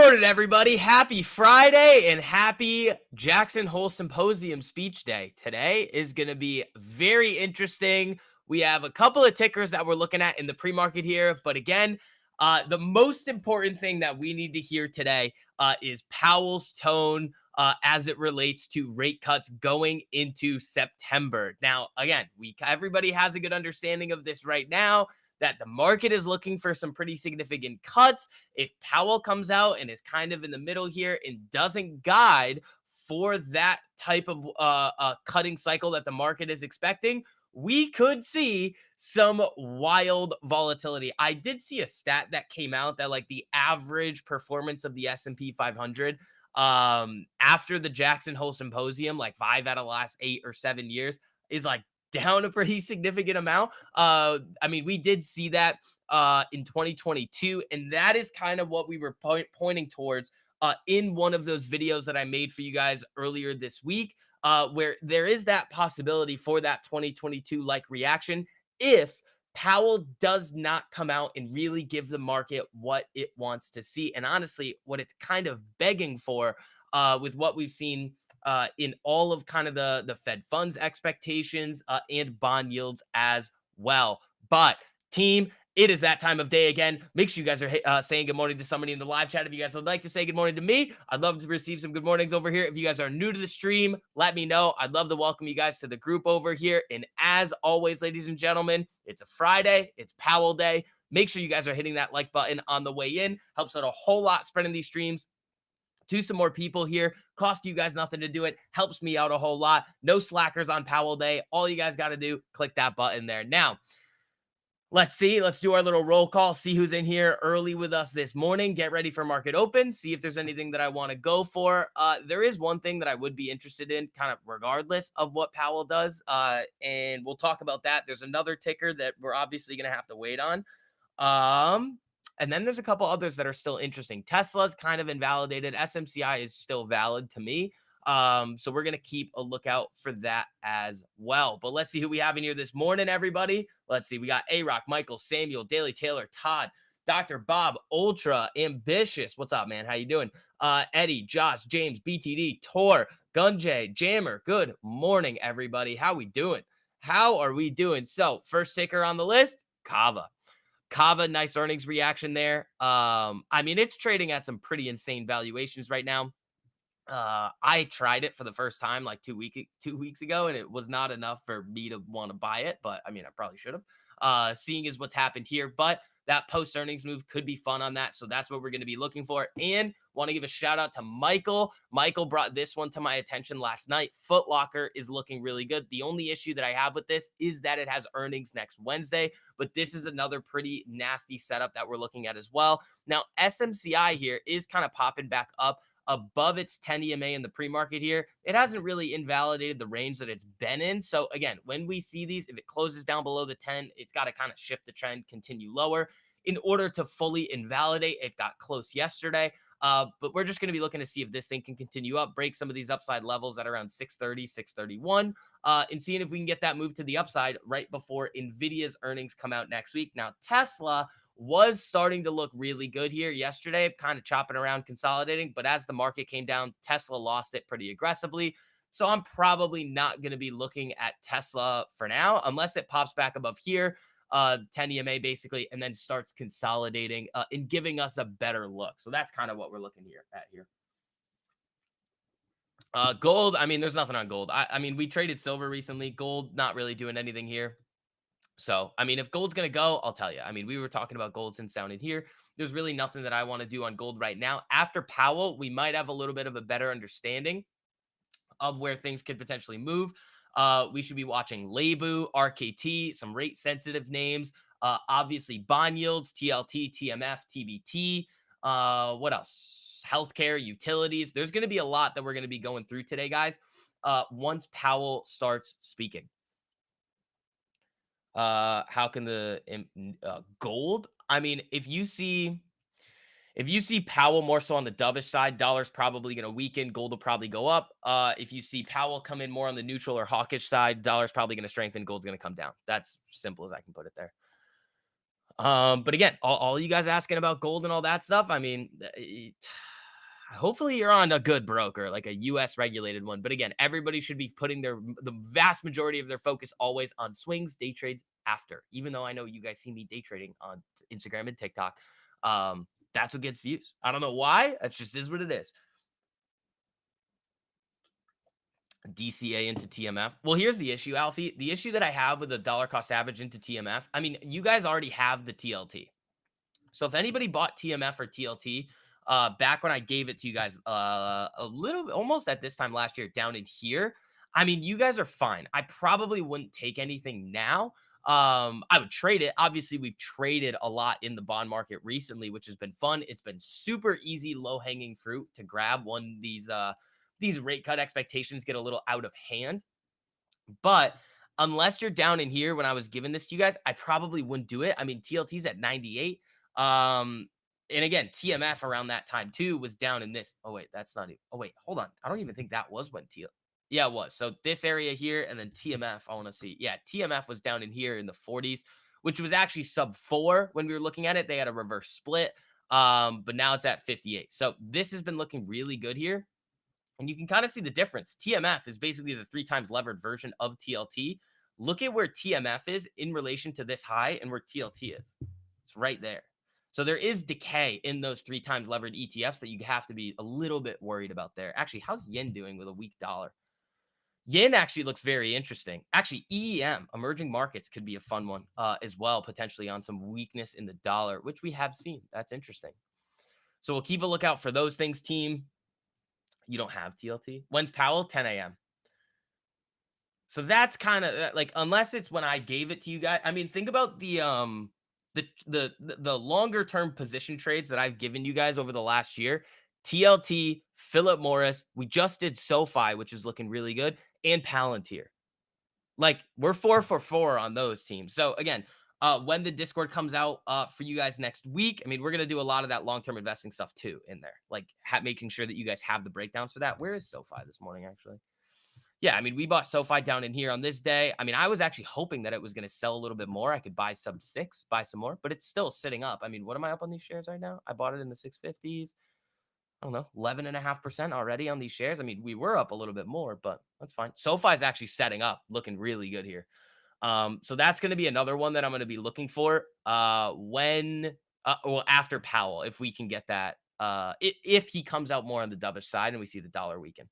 morning, everybody. Happy Friday and happy Jackson Hole Symposium speech day. Today is going to be very interesting. We have a couple of tickers that we're looking at in the pre-market here. But again, the most important thing that we need to hear today is Powell's tone as it relates to rate cuts going into September. Now, again, everybody has a good understanding of this right now, that the market is looking for some pretty significant cuts. If Powell comes out and is kind of in the middle here and doesn't guide for that type of cutting cycle that the market is expecting, we could see some wild volatility. I did see a stat that came out that like the average performance of the S&P 500 after the Jackson Hole Symposium, like 5 out of the last 8 or 7 years, is like down a pretty significant amount. I mean, we did see that in 2022, and that is kind of what we were pointing towards in one of those videos that I made for you guys earlier this week, where there is that possibility for that 2022 like reaction if Powell does not come out and really give the market what it wants to see. And honestly, what it's kind of begging for with what we've seen in all of kind of the Fed funds expectations and bond yields as well. But team, it is that time of day again. Make sure you guys are saying good morning to somebody in the live chat. If you guys would like to say good morning to me, I'd love to receive some good mornings over here. If you guys are new to the stream, let me know. I'd love to welcome you guys to the group over here. And as always, ladies and gentlemen, it's a Friday. It's Powell Day. Make sure you guys are hitting that like button on the way in. Helps out a whole lot spreading these streams to some more people here. Cost you guys nothing to do it. Helps me out a whole lot. No slackers on Powell Day. All you guys got to do, click that button there. Now, let's see. Let's do our little roll call. See who's in here early with us this morning. Get ready for market open. See if there's anything that I want to go for. There is one thing that I would be interested in, kind of regardless of what Powell does. And we'll talk about that. There's another ticker that we're obviously going to have to wait on. And then there's a couple others that are still interesting. Tesla's kind of invalidated. SMCI is still valid to me. So we're going to keep a lookout for that as well. But let's see who we have in here this morning, everybody. Let's see. We got A-Rock, Michael, Samuel, Daily Taylor, Todd, Dr. Bob, Ultra, Ambitious. What's up, man? How you doing? Eddie, Josh, James, BTD, Tor, Gunjay, Jammer. Good morning, everybody. How we doing? How are we doing? So first ticker on the list, Kava. Kava, nice earnings reaction there. I mean, it's trading at some pretty insane valuations right now. I tried it for the first time like 2 weeks ago, and it was not enough for me to want to buy it. But I mean, I probably should have. Seeing as what's happened here, but that post earnings move could be fun on that. So that's what we're going to be looking for. And want to give a shout out to Michael. Michael brought this one to my attention last night. Foot Locker is looking really good. The only issue that I have with this is that it has earnings next Wednesday, but this is another pretty nasty setup that we're looking at as well. Now, SMCI here is kind of popping back up above its 10 EMA in the pre-market here. It hasn't really invalidated the range that it's been in. So again, when we see these, if it closes down below the 10, it's got to kind of shift the trend, continue lower. In order to fully invalidate, it got close yesterday. But we're just going to be looking to see if this thing can continue up, break some of these upside levels at around 630, 631, and seeing if we can get that move to the upside right before NVIDIA's earnings come out next week. Now, Tesla was starting to look really good here yesterday, kind of chopping around, consolidating. But as the market came down, Tesla lost it pretty aggressively. So I'm probably not going to be looking at Tesla for now, unless it pops back above here, 10 EMA basically, and then starts consolidating and giving us a better look. So that's kind of what we're looking at here. Gold, I mean, there's nothing on gold. I mean, we traded silver recently. Gold, not really doing anything here. So, I mean, if gold's going to go, I'll tell you. I mean, we were talking about gold since down in here. There's really nothing that I want to do on gold right now. After Powell, we might have a little bit of a better understanding of where things could potentially move. We should be watching Lebu, RKT, some rate sensitive names. Obviously, bond yields, TLT, TMF, TBT. What else? Healthcare, utilities. There's going to be a lot that we're going to be going through today, guys, once Powell starts speaking. How can the gold? I mean, if you see Powell more so on the dovish side, dollar's probably going to weaken. Gold will probably go up. If you see Powell come in more on the neutral or hawkish side, dollar's probably going to strengthen. Gold's going to come down. That's simple as I can put it there. But again, all you guys asking about gold and all that stuff. I mean, hopefully you're on a good broker, like a US regulated one. But again, everybody should be putting the vast majority of their focus always on swings, day trades after. Even though I know you guys see me day trading on Instagram and TikTok. That's what gets views. I don't know why. That just is what it is. DCA into TMF. Well, here's the issue, Alfie. The issue that I have with the dollar cost average into TMF, I mean, you guys already have the TLT. So if anybody bought TMF or TLT back when I gave it to you guys a little almost at this time last year down in here, I mean, you guys are fine. I probably wouldn't take anything now. I would trade it. Obviously, we've traded a lot in the bond market recently, which has been fun. It's been super easy, low hanging fruit to grab when these rate cut expectations get a little out of hand. But unless you're down in here when I was giving this to you guys, I probably wouldn't do it. I mean, TLT's at 98. And again, TMF around that time too was down in this. Oh, wait, that's not even. Oh, wait, hold on. I don't even think that was when TL. Yeah, it was. So this area here and then TMF, I want to see. Yeah, TMF was down in here in the 40s, which was actually sub 4 when we were looking at it. They had a reverse split. But now it's at 58. So this has been looking really good here. And you can kind of see the difference. TMF is basically the 3 times levered version of TLT. Look at where TMF is in relation to this high and where TLT is. It's right there. So there is decay in those 3 times levered ETFs that you have to be a little bit worried about there. Actually, how's yen doing with a weak dollar? Yen actually looks very interesting. Actually, EEM, emerging markets, could be a fun one as well, potentially on some weakness in the dollar, which we have seen. That's interesting. So we'll keep a lookout for those things, team. You don't have TLT? When's Powell? 10 a.m. So that's kind of like, unless it's when I gave it to you guys. I mean, think about the longer term position trades that I've given you guys over the last year. TLT, Philip Morris, we just did SoFi, which is looking really good, and Palantir. Like, we're 4 for 4 on those teams. So again, when the Discord comes out for you guys next week, I mean, we're gonna do a lot of that long-term investing stuff too in there, like making sure that you guys have the breakdowns for that. Where is SoFi this morning, actually? Yeah, I mean, we bought SoFi down in here on this day. I mean, I was actually hoping that it was gonna sell a little bit more. I could buy sub 6, buy some more, but it's still sitting up. I mean, what am I up on these shares right now? I bought it in the 650s. I don't know, 11.5% already on these shares. I mean, we were up a little bit more, but that's fine. SoFi is actually setting up, looking really good here. So that's going to be another one that I'm going to be looking for well, after Powell, if we can get that, if he comes out more on the dovish side and we see the dollar weaken.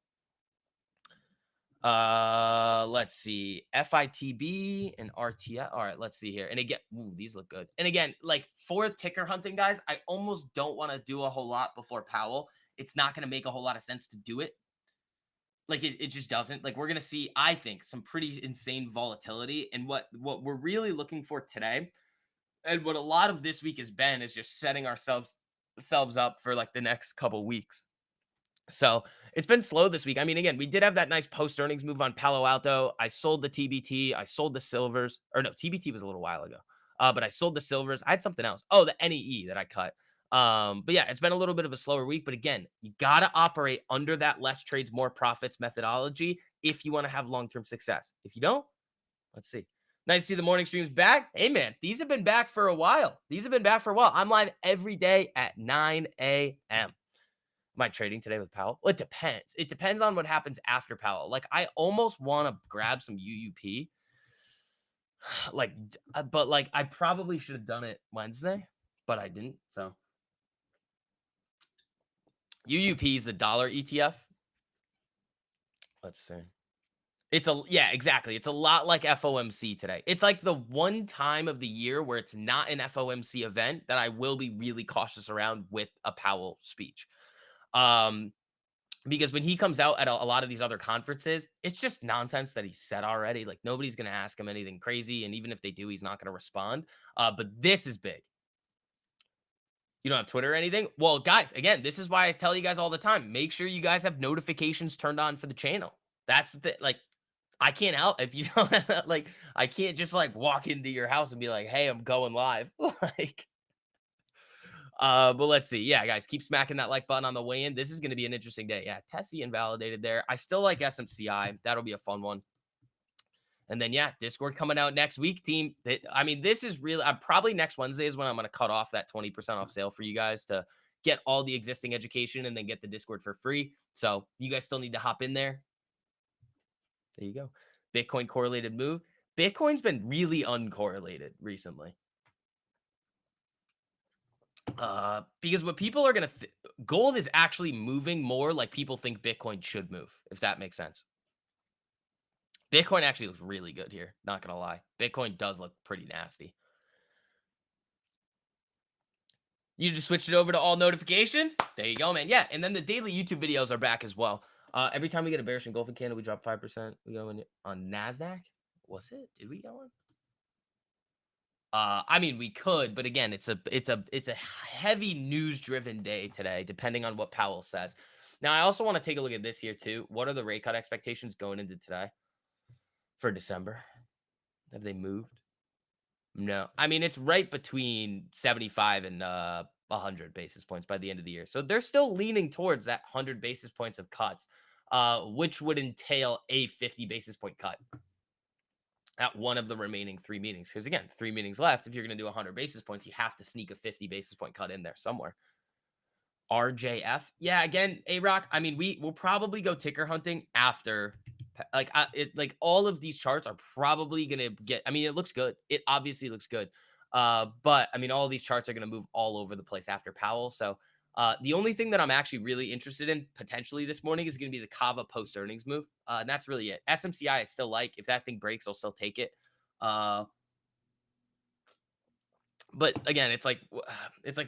Let's see, FITB and RTF. All right, let's see here. And again, ooh, these look good. And again, like for ticker hunting, guys, I almost don't want to do a whole lot before Powell. It's not going to make a whole lot of sense to do it. Like it just doesn't. Like we're gonna see, I think, some pretty insane volatility. And what we're really looking for today, and what a lot of this week has been, is just setting ourselves up for like the next couple weeks. So it's been slow this week. I mean, again, we did have that nice post earnings move on Palo Alto. I sold the TBT. I sold the silvers. Or no, TBT was a little while ago. But I sold the silvers. I had something else. Oh, the NEE that I cut. But yeah, it's been a little bit of a slower week. But again, you got to operate under that less trades, more profits methodology if you want to have long-term success. If you don't, let's see. Nice to see the morning streams back. Hey, man, these have been back for a while. I'm live every day at 9 a.m. Am I trading today with Powell? Well, it depends. It depends on what happens after Powell. Like, I almost want to grab some UUP. But like, I probably should have done it Wednesday, but I didn't. So UUP is the dollar ETF. Let's see. Yeah, exactly. It's a lot like FOMC today. It's like the one time of the year where it's not an FOMC event that I will be really cautious around with a Powell speech. Because when he comes out at a lot of these other conferences, it's just nonsense that he said already. Like, nobody's going to ask him anything crazy. And even if they do, he's not going to respond. But this is big. You don't have Twitter or anything? Well, guys, again, this is why I tell you guys all the time, make sure you guys have notifications turned on for the channel. That's the, like, I can't help if you don't have, like, I can't just like walk into your house and be like, hey, I'm going live. Like, but let's see. Yeah, guys, keep smacking that like button on the way in. This is going to be an interesting day. Yeah, Tessie invalidated there. I still like SMCI. That'll be a fun one. And then, yeah, Discord coming out next week, team. I mean, this is really, probably next Wednesday is when I'm going to cut off that 20% off sale for you guys to get all the existing education and then get the Discord for free. So you guys still need to hop in there. There you go. Bitcoin correlated move. Bitcoin's been really uncorrelated recently. Because what people are gonna gold is actually moving more like people think Bitcoin should move, if that makes sense. Bitcoin actually looks really good here, not gonna lie. Bitcoin does look pretty nasty. You just switched it over to all notifications? There you go, man. Yeah, and then the daily YouTube videos are back as well. Every time we get a bearish engulfing candle, we drop 5%. We go in on NASDAQ. Was it? Did we go in? I mean, we could, but again, it's a heavy news driven day today, depending on what Powell says. Now, I also want to take a look at this here too. What are the rate cut expectations going into today for December? Have they moved? No. I mean, it's right between 75 and 100 basis points by the end of the year. So they're still leaning towards that 100 basis points of cuts, which would entail a 50 basis point cut at one of the remaining 3 meetings. Because again, 3 meetings left. If you're going to do 100 basis points, you have to sneak a 50 basis point cut in there somewhere. RJF. Yeah, again, A-Rock. I mean, we'll probably go ticker hunting after. Like all of these charts are probably gonna get. I mean, it looks good. It obviously looks good. But I mean, all of these charts are gonna move all over the place after Powell. So the only thing that I'm actually really interested in potentially this morning is gonna be the Kava post earnings move. And that's really it. SMCI I still like. If that thing breaks, I'll still take it. But again, it's like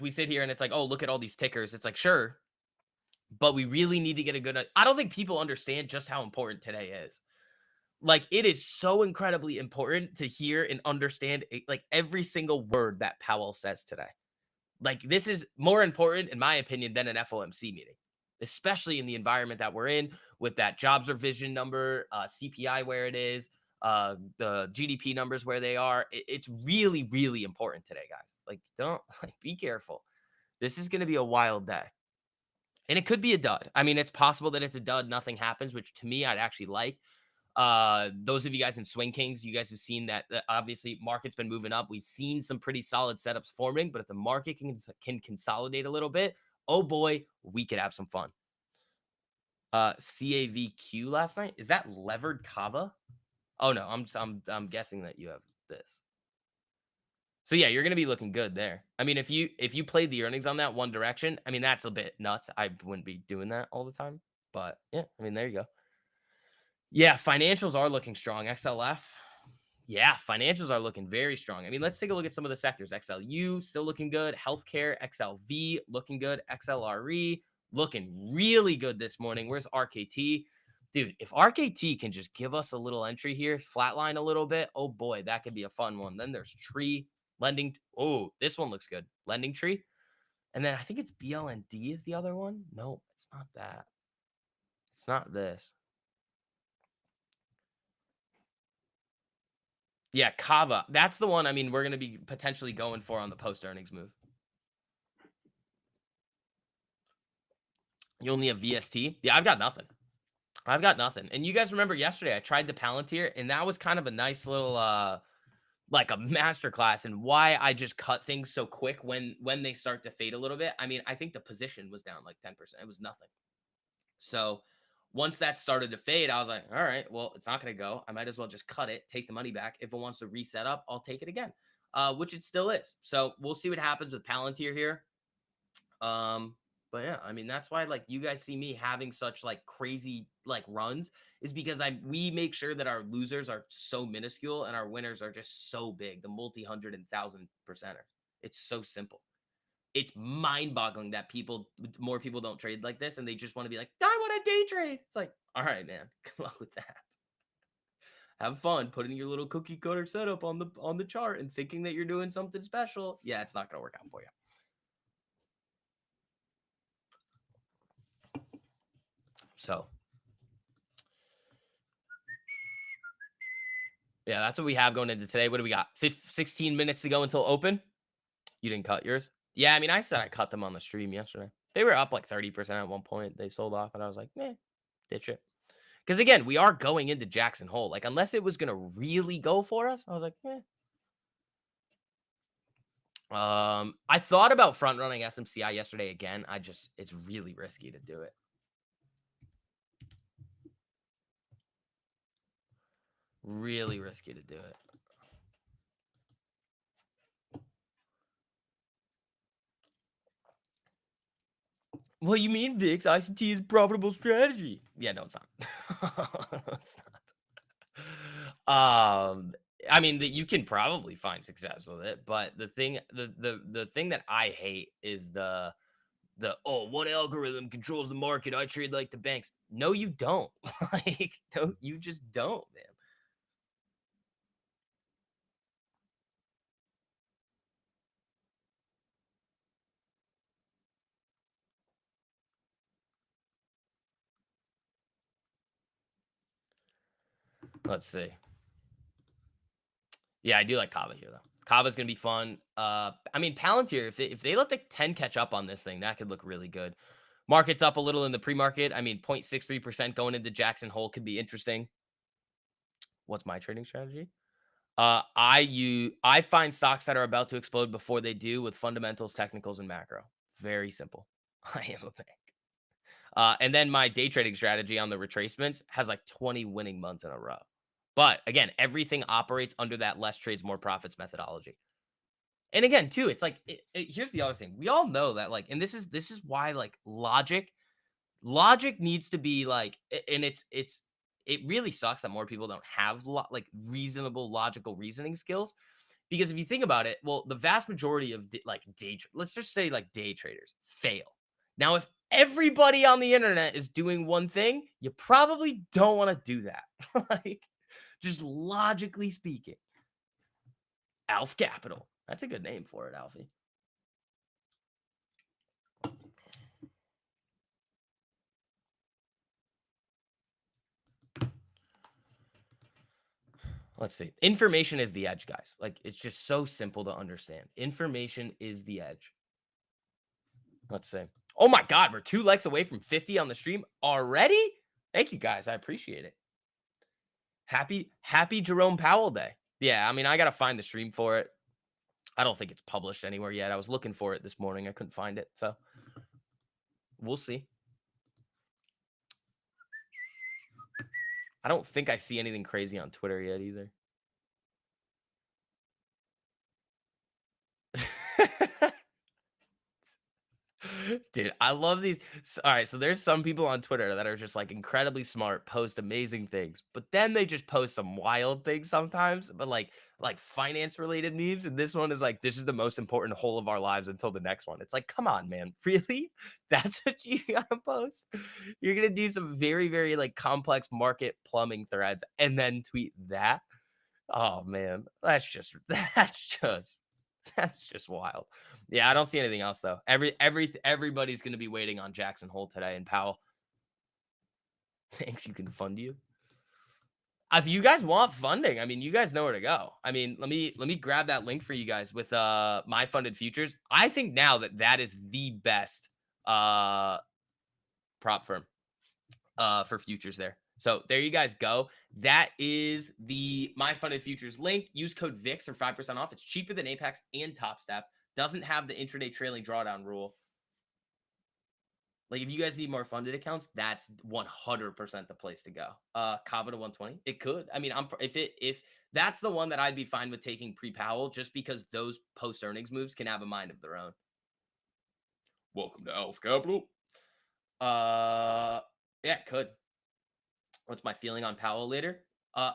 we sit here and it's like, oh, look at all these tickers. It's like, sure, but we really need to get a good. I don't think people understand just how important today is. Like, it is so incredibly important to hear and understand like every single word that Powell says today. Like, this is more important, in my opinion, than an FOMC meeting, especially in the environment that we're in with that jobs revision number, CPI where it is, the GDP numbers where they are. It's really, really important today, guys. Like, don't like be careful. This is going to be a wild day. And it could be a dud. I mean, it's possible that it's a dud, nothing happens, which to me I'd actually like. Those of you guys in Swing Kings, you guys have seen that obviously market's been moving up. We've seen some pretty solid setups forming, but if the market can consolidate a little bit, oh boy, we could have some fun. CAVQ last night, is that levered Kava? Oh no, I'm guessing that you have this. So yeah, you're gonna be looking good there. I mean, if you played the earnings on that one direction, I mean that's a bit nuts. I wouldn't be doing that all the time, but yeah, I mean there you go. Yeah, financials are looking strong. XLF. Yeah, financials are looking very strong. I mean, let's take a look at some of the sectors. XLU still looking good. Healthcare, XLV looking good. XLRE looking really good this morning. Where's RKT? Dude, if RKT can just give us a little entry here, flatline a little bit, oh boy, that could be a fun one. Then there's Tree, Lending. Oh, this one looks good. Lending Tree. And then I think it's BLND is the other one. No, it's not that. It's not this. Yeah, Kava. That's the one. I mean, we're going to be potentially going for on the post earnings move. You only have VST. Yeah, I've got nothing. I've got nothing. And you guys remember yesterday I tried the Palantir, and that was kind of a nice little like a masterclass in why I just cut things so quick when they start to fade a little bit. I mean, I think the position was down like 10%. It was nothing. So once that started to fade, I was like, all right, well, it's not going to go. I might as well just cut it, take the money back. If it wants to reset up, I'll take it again, which it still is. So we'll see what happens with Palantir here. But yeah, I mean, that's why like you guys see me having such like crazy like runs is because we make sure that our losers are so minuscule and our winners are just so big, the multi-hundred and thousand percenters. It's so simple. It's mind-boggling that more people don't trade like this, and they just want to be like, I want to day trade. It's like, all right, man, good luck with that. Have fun putting your little cookie cutter setup on the chart and thinking that you're doing something special. Yeah, it's not gonna work out for you. So, yeah, that's what we have going into today. What do we got? 16 minutes to go until open. You didn't cut yours? Yeah, I mean, I said I cut them on the stream yesterday. They were up like 30% at one point. They sold off, and I was like, ditch it. Because again, we are going into Jackson Hole. Like, unless it was going to really go for us, I was like, I thought about front running SMCI yesterday again. It's really risky to do it. Really risky to do it. What you mean, Vix? ICT is a profitable strategy. Yeah, no, it's not. No, it's not. I mean that you can probably find success with it, but the thing that I hate is the oh, one algorithm controls the market. I trade like the banks. No, you don't. Like, no, you just don't, man. Let's see. Yeah, I do like Kava here though. Kava's gonna be fun. I mean Palantir, if they let the 10 catch up on this thing, that could look really good. Market's up a little in the pre-market. I mean, 0.63% going into Jackson Hole could be interesting. What's my trading strategy? I find stocks that are about to explode before they do with fundamentals, technicals, and macro. Very simple. I am a bank. And then my day trading strategy on the retracements has like 20 winning months in a row. But again, everything operates under that less trades, more profits methodology. And again, too, it's like here's the other thing. We all know that like, and this is why like logic needs to be like, and it really sucks that more people don't have like reasonable logical reasoning skills. Because if you think about it, well, the vast majority of like let's just say like day traders fail. Now, if everybody on the internet is doing one thing, you probably don't want to do that. Like, just logically speaking. Alf Capital. That's a good name for it, Alfie. Let's see. Information is the edge, guys. Like, it's just so simple to understand. Information is the edge. Let's see. Oh my God, we're 2 likes away from 50 on the stream already. Thank you guys. I appreciate it. Happy Jerome Powell Day. Yeah, I mean, I gotta find the stream for it. I don't think it's published anywhere yet. I was looking for it this morning. I couldn't find it. So we'll see. I don't think I see anything crazy on Twitter yet either. Dude, I love these. All right, so there's some people on Twitter that are just like incredibly smart, post amazing things, but then they just post some wild things sometimes, but like finance related memes. And this one is like, this is the most important whole of our lives until the next one. It's like, come on, man, really? That's what you gotta post? You're gonna do some very, very like complex market plumbing threads and then tweet that? Oh man, that's just wild. Yeah, I don't see anything else though. Everybody's gonna be waiting on Jackson Hole today and Powell. Thinks you can fund you. If you guys want funding, I mean, you guys know where to go. I mean, let me grab that link for you guys with my funded futures. I think now that is the best uh prop firm for futures there. So there you guys go. That is the My Funded Futures link. Use code VIX for 5% off. It's cheaper than Apex and Top Step. Doesn't have the intraday trailing drawdown rule. Like if you guys need more funded accounts, that's 100% the place to go. Kava to 120. It could. I mean, if that's the one that I'd be fine with taking pre-Powell just because those post earnings moves can have a mind of their own. Welcome to Alpha Capital. Yeah, it could. What's my feeling on Powell later?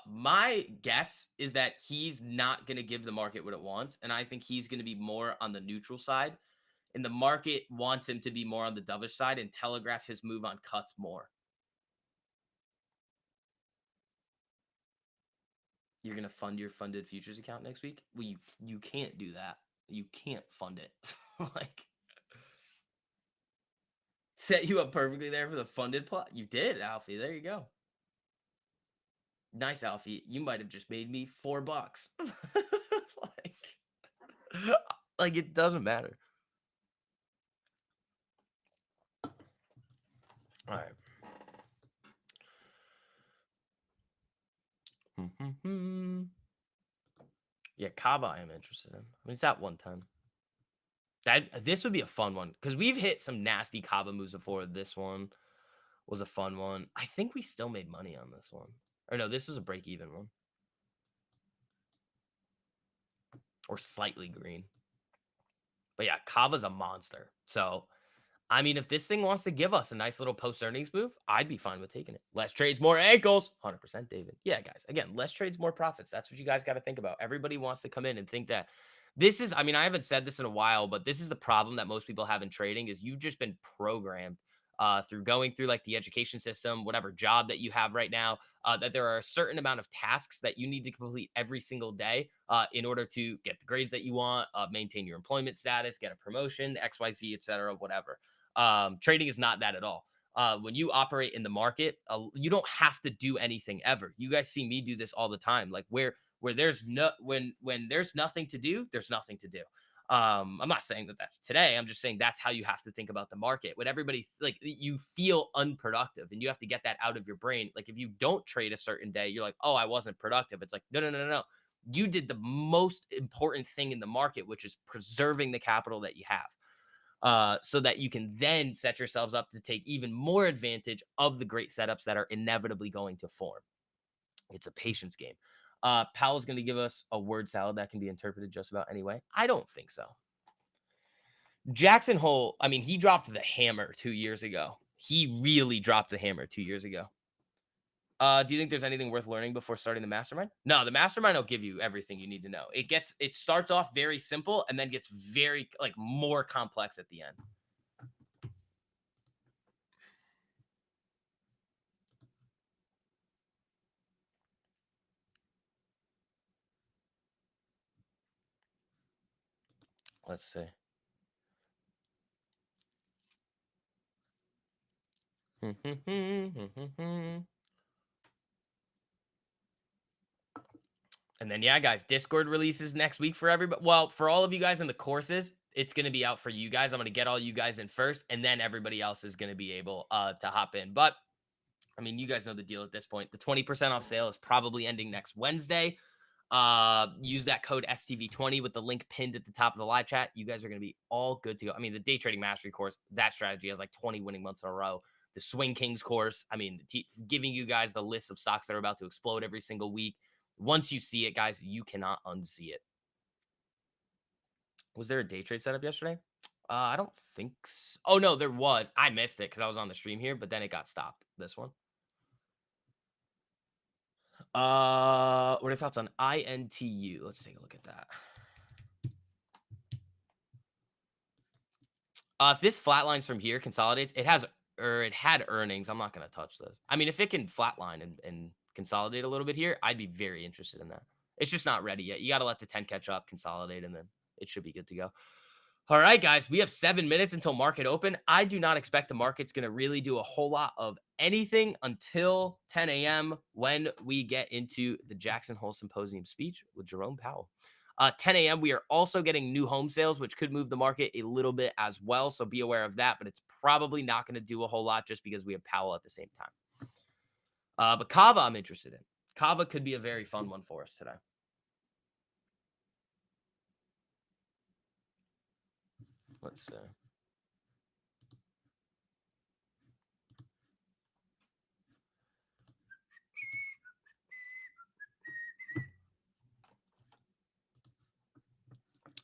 My guess is that he's not going to give the market what it wants, and I think he's going to be more on the neutral side. And the market wants him to be more on the dovish side and telegraph his move on cuts more. You're going to fund your funded futures account next week? Well, you can't do that. You can't fund it. Like set you up perfectly there for the funded plot. You did, Alfie. There you go. Nice, Alfie. You might have just made me $4. like, like it doesn't matter. All right. Yeah, Kava I am interested in. I mean, it's at 110. This would be a fun one because we've hit some nasty Kava moves before. This one was a fun one. I think we still made money on this one. Or no, this was a break even one. Or slightly green. But yeah, Kava's a monster. So I mean, if this thing wants to give us a nice little post-earnings move, I'd be fine with taking it. Less trades, more ankles. 100%, David. Yeah, guys. Again, less trades, more profits. That's what you guys got to think about. Everybody wants to come in and think that this is, I mean, I haven't said this in a while, but this is the problem that most people have in trading is you've just been programmed through going through like the education system, whatever job that you have right now, that there are a certain amount of tasks that you need to complete every single day in order to get the grades that you want, maintain your employment status, get a promotion, XYZ, etc., whatever. Trading is not that at all. When you operate in the market, you don't have to do anything ever. You guys see me do this all the time. Like where there's no when there's nothing to do, there's nothing to do. I'm not saying that that's today. I'm just saying that's how you have to think about the market. When everybody like you feel unproductive and you have to get that out of your brain. Like if you don't trade a certain day, you're like, oh, I wasn't productive. It's like, no, no, no, no, no. You did the most important thing in the market, which is preserving the capital that you have so that you can then set yourselves up to take even more advantage of the great setups that are inevitably going to form. It's a patience game. Powell's going to give us a word salad that can be interpreted just about any way. I don't think so. Jackson Hole, I mean, he dropped the hammer 2 years ago. He really dropped the hammer 2 years ago. Do you think there's anything worth learning before starting the mastermind? No, the mastermind will give you everything you need to know. It starts off very simple and then gets very like more complex at the end. Let's see. And then, yeah, guys, Discord releases next week for everybody. Well, for all of you guys in the courses, it's going to be out for you guys. I'm going to get all you guys in first, and then everybody else is going to be able to hop in. But I mean, you guys know the deal at this point. The 20% off sale is probably ending next Wednesday. Use that code STV20 with the link pinned at the top of the live chat. You guys are going to be all good to go. I mean, the day trading mastery course, that strategy has like 20 winning months in a row. The Swing Kings course, I mean, giving you guys the list of stocks that are about to explode every single week. Once you see it, guys, you cannot unsee it. Was there a day trade setup yesterday? I don't think so. Oh, no, there was. I missed it because I was on the stream here, but then it got stopped. This one. What are your thoughts on INTU? Let's take a look at that. If this flatlines from here, consolidates, it had earnings. I'm not gonna touch this. I mean, if it can flatline and consolidate a little bit here, I'd be very interested in that. It's just not ready yet. You got to let the 10 catch up, consolidate, and then it should be good to go. All right, guys, we have 7 minutes until market open. I do not expect the market's going to really do a whole lot of anything until 10 a.m. when we get into the Jackson Hole Symposium speech with Jerome Powell. 10 a.m., we are also getting new home sales, which could move the market a little bit as well. So be aware of that, but it's probably not going to do a whole lot just because we have Powell at the same time. But Kava, I'm interested in. Kava could be a very fun one for us today. Let's see.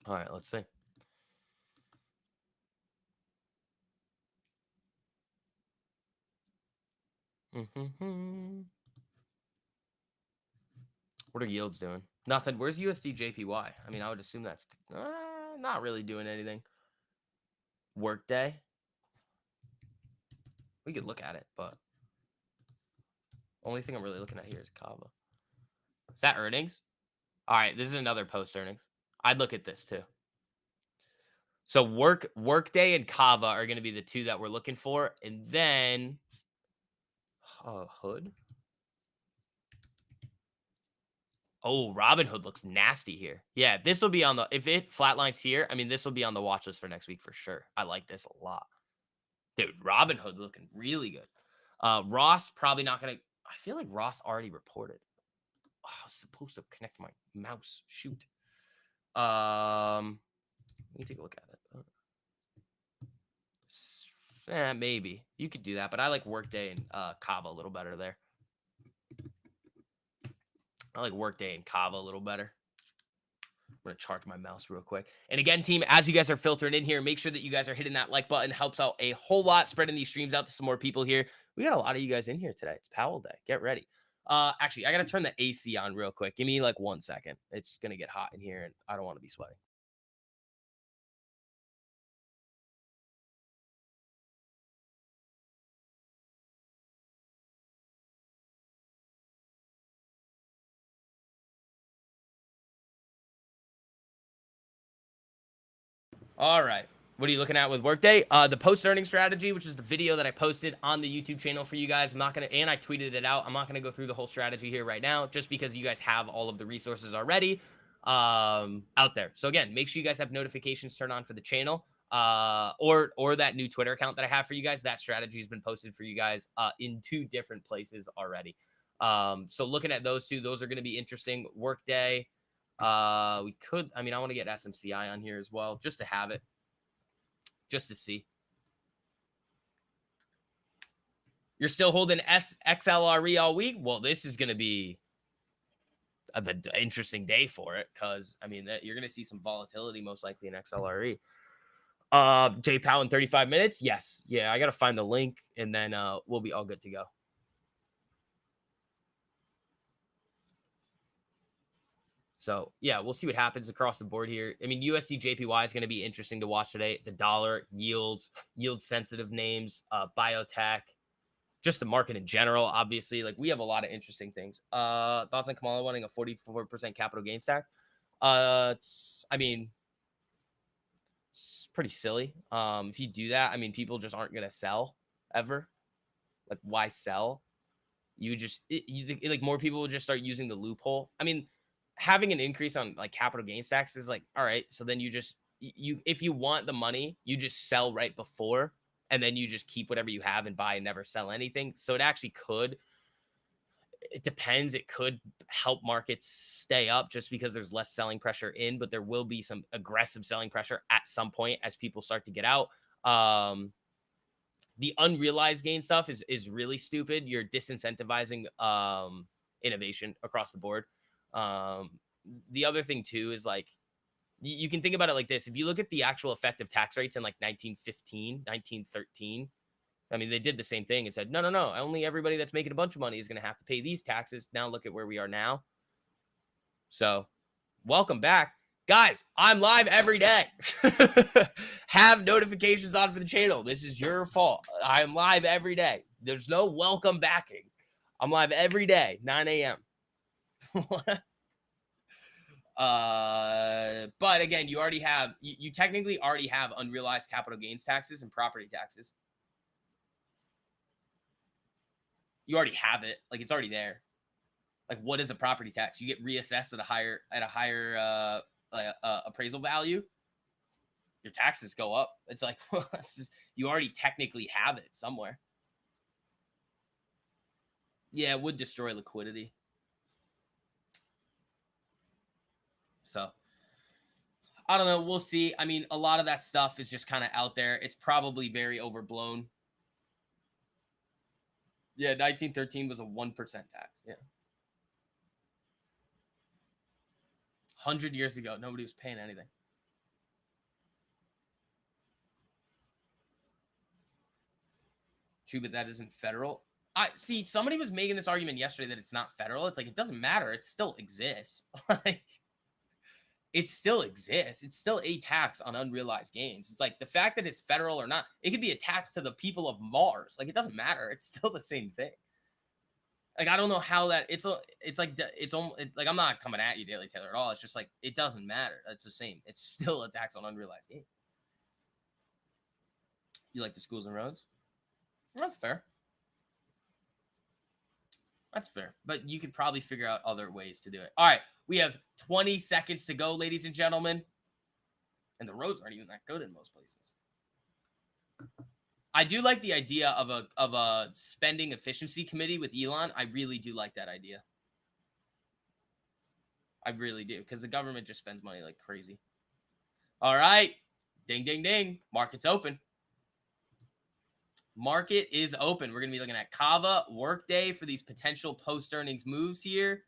All right, let's see. What are yields doing? Nothing. Where's USD JPY? I mean, I would assume that's not really doing anything. Workday. We could look at it, but only thing I'm really looking at here is Kava. Is that earnings? All right, this is another post earnings. I'd look at this too. So Workday and Kava are going to be the two that we're looking for, and then Hood. Oh, Robinhood looks nasty here. Yeah, this will be on the if it flatlines here. I mean, this will be on the watch list for next week for sure. I like this a lot, dude. Robinhood looking really good. Ross probably not gonna. I feel like Ross already reported. Oh, I was supposed to connect my mouse. Shoot. Let me take a look at it. Maybe you could do that, but I like Workday and Kava a little better there. I like Workday and Kava a little better. I'm going to charge my mouse real quick. And again, team, as you guys are filtering in here, make sure that you guys are hitting that like button. Helps out a whole lot, spreading these streams out to some more people here. We got a lot of you guys in here today. It's Powell Day. Get ready. Actually, I got to turn the AC on real quick. Give me like 1 second. It's going to get hot in here, and I don't want to be sweating. All right. What are you looking at with Workday? The post earning strategy, which is the video that I posted on the YouTube channel for you guys. I'm not going to, and I tweeted it out. I'm not going to go through the whole strategy here right now, just because you guys have all of the resources already out there. So again, make sure you guys have notifications turned on for the channel or that new Twitter account that I have for you guys. That strategy has been posted for you guys in 2 different places already. So looking at those 2, those are going to be interesting. Workday. We could, I mean, I want to get SMCI on here as well, just to have it, just to see. You're still holding XLRE all week? Well, this is going to be an interesting day for it, because, I mean, you're going to see some volatility most likely in XLRE. J Powell in 35 minutes? Yes. Yeah, I got to find the link, and then we'll be all good to go. So, yeah, we'll see what happens across the board here. I mean, USD JPY is going to be interesting to watch today. The dollar, yields, yield-sensitive names, biotech, just the market in general, obviously. Like, we have a lot of interesting things. Thoughts on Kamala wanting a 44% capital gains tax? I mean, it's pretty silly. If you do that, I mean, people just aren't going to sell ever. Like, why sell? You just, like, more people will just start using the loophole. I mean, having an increase on like capital gains tax is like, all right, so then you just, if you want the money, you just sell right before, and then you just keep whatever you have and buy and never sell anything. So it actually could, it depends. It could help markets stay up just because there's less selling pressure in, but there will be some aggressive selling pressure at some point as people start to get out. The unrealized gain stuff is really stupid. You're disincentivizing innovation across the board. The other thing too is like, you can think about it like this. If you look at the actual effective tax rates in like 1915, 1913, I mean, they did the same thing and said, no, only everybody that's making a bunch of money is going to have to pay these taxes. Now look at where we are now. So welcome back. Guys, I'm live every day. Have notifications on for the channel. This is your fault. I'm live every day. There's no welcome backing. I'm live every day, 9 a.m. But again, you already have, you technically already have unrealized capital gains taxes and property taxes. You already have it. Like, it's already there. Like, what is a property tax? You get reassessed at a higher appraisal value. Your taxes go up. It's like, well, you already technically have it somewhere. Yeah, it would destroy liquidity. So I don't know. We'll see. I mean, a lot of that stuff is just kind of out there. It's probably very overblown. Yeah, 1913 was a 1% tax. Yeah. 100 years ago, nobody was paying anything. True, but that isn't federal. I see somebody was making this argument yesterday that it's not federal. It's like, it doesn't matter. It still exists. Like, it still exists. It's still a tax on unrealized gains. It's like, the fact that it's federal or not, it could be a tax to the people of Mars. Like, it doesn't matter. It's still the same thing. Like, I don't know how that, it's like, like, I'm not coming at you, Daily Taylor, at all. It's just like, it doesn't matter. It's the same. It's still a tax on unrealized gains. You like the schools and roads? That's fair. That's fair. But you could probably figure out other ways to do it. All right. We have 20 seconds to go, ladies and gentlemen. And the roads aren't even that good in most places. I do like the idea of a spending efficiency committee with Elon. I really do like that idea. I really do, because the government just spends money like crazy. All right. Ding, ding, ding. Market's open. Market is open. We're going to be looking at Kava, Workday for these potential post-earnings moves here.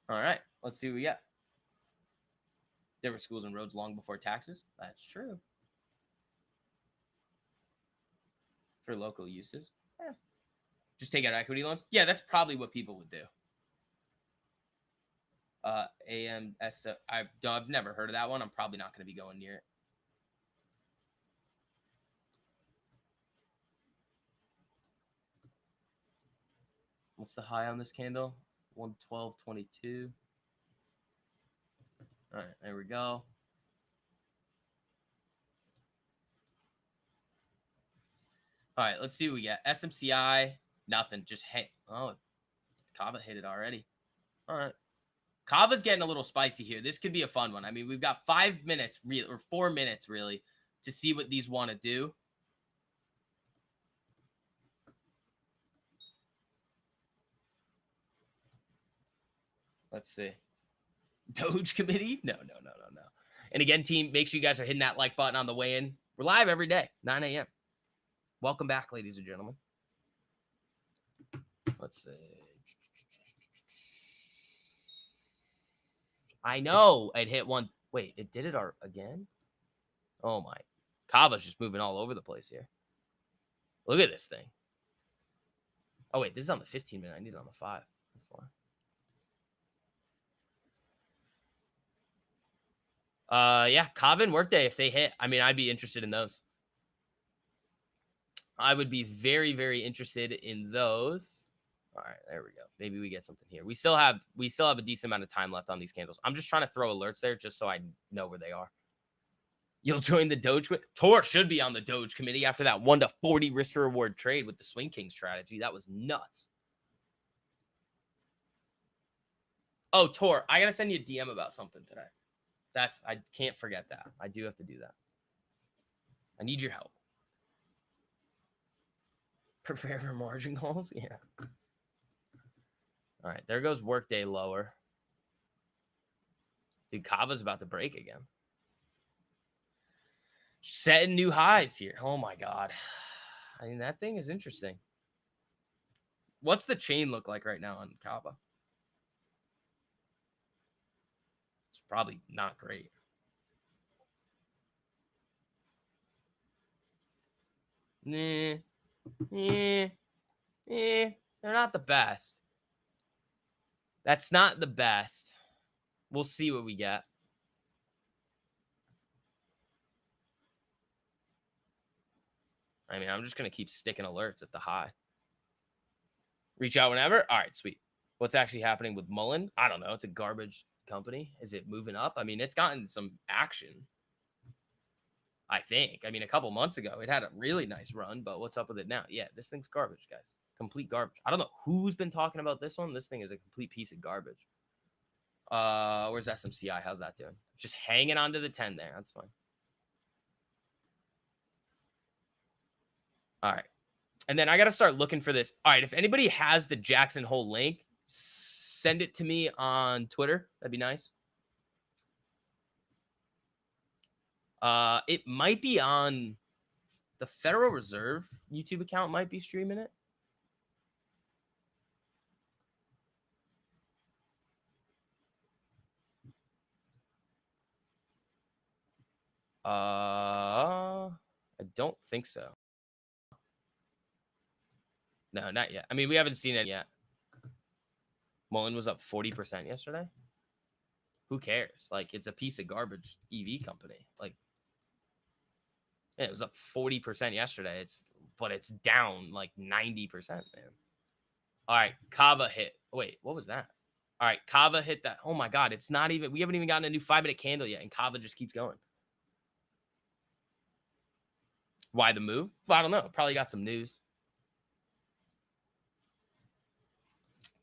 All right, let's see what we got. There were schools and roads long before taxes. That's true. For local uses. Yeah. Just take out equity loans. Yeah, that's probably what people would do. AMS. I've never heard of that one. I'm probably not going to be going near it. What's the high on this candle? 112.22. All right, there we go. All right, let's see what we get. SMCI, nothing. Just hit. Oh, Kava hit it already. All right. Kava's getting a little spicy here. This could be a fun one. I mean, we've got 5 minutes, or 4 minutes, really, to see what these want to do. Let's see. Doge committee? No. And again, team, make sure you guys are hitting that like button on the way in. We're live every day, 9 a.m. Welcome back, ladies and gentlemen. Let's see. I know it hit one. Wait, it did it again? Oh my. Kava's just moving all over the place here. Look at this thing. Oh, wait, this is on the 15-minute. I need it on the 5. That's why. Yeah, Kava and Workday, if they hit, I mean, I'd be interested in those. I would be very, very interested in those. All right, there we go. Maybe we get something here. We still have a decent amount of time left on these candles. I'm just trying to throw alerts there just so I know where they are. You'll join the Doge. Tor should be on the Doge committee after that 1-40 risk to reward trade with the Swing King strategy. That was nuts. Oh, Tor, I gotta send you a DM about something today. I can't forget that. I do have to do that. I need your help. Prepare for margin calls? Yeah. All right, there goes Workday lower. Dude, Kava's about to break again. Setting new highs here. Oh my God. I mean, that thing is interesting. What's the chain look like right now on Kava? It's probably not great. They're not the best. That's not the best. We'll see what we get. I mean, I'm just going to keep sticking alerts at the high. Reach out whenever. All right, sweet. What's actually happening with Mullen? I don't know. It's a garbage company. Is it moving up? I mean, it's gotten some action, I think. I mean, a couple months ago, it had a really nice run, but what's up with it now? Yeah, this thing's garbage, guys. Complete garbage. I don't know who's been talking about this one. This thing is a complete piece of garbage. Where's SMCI? How's that doing? Just hanging on to the 10 there. That's fine. All right. And then I got to start looking for this. All right. If anybody has the Jackson Hole link, send it to me on Twitter. That'd be nice. It might be on the Federal Reserve YouTube account, might be streaming it. I don't think so. No, not yet. I mean, we haven't seen it yet. Mullen was up 40% yesterday. Who cares? Like, it's a piece of garbage EV company. Like, yeah, it was up 40% yesterday. But it's down like 90%, man. All right, Kava hit. Wait, what was that? All right, Kava hit that. Oh my God, it's not even. We haven't even gotten a new 5-minute candle yet, and Kava just keeps going. Why the move? Well, I don't know. Probably got some news.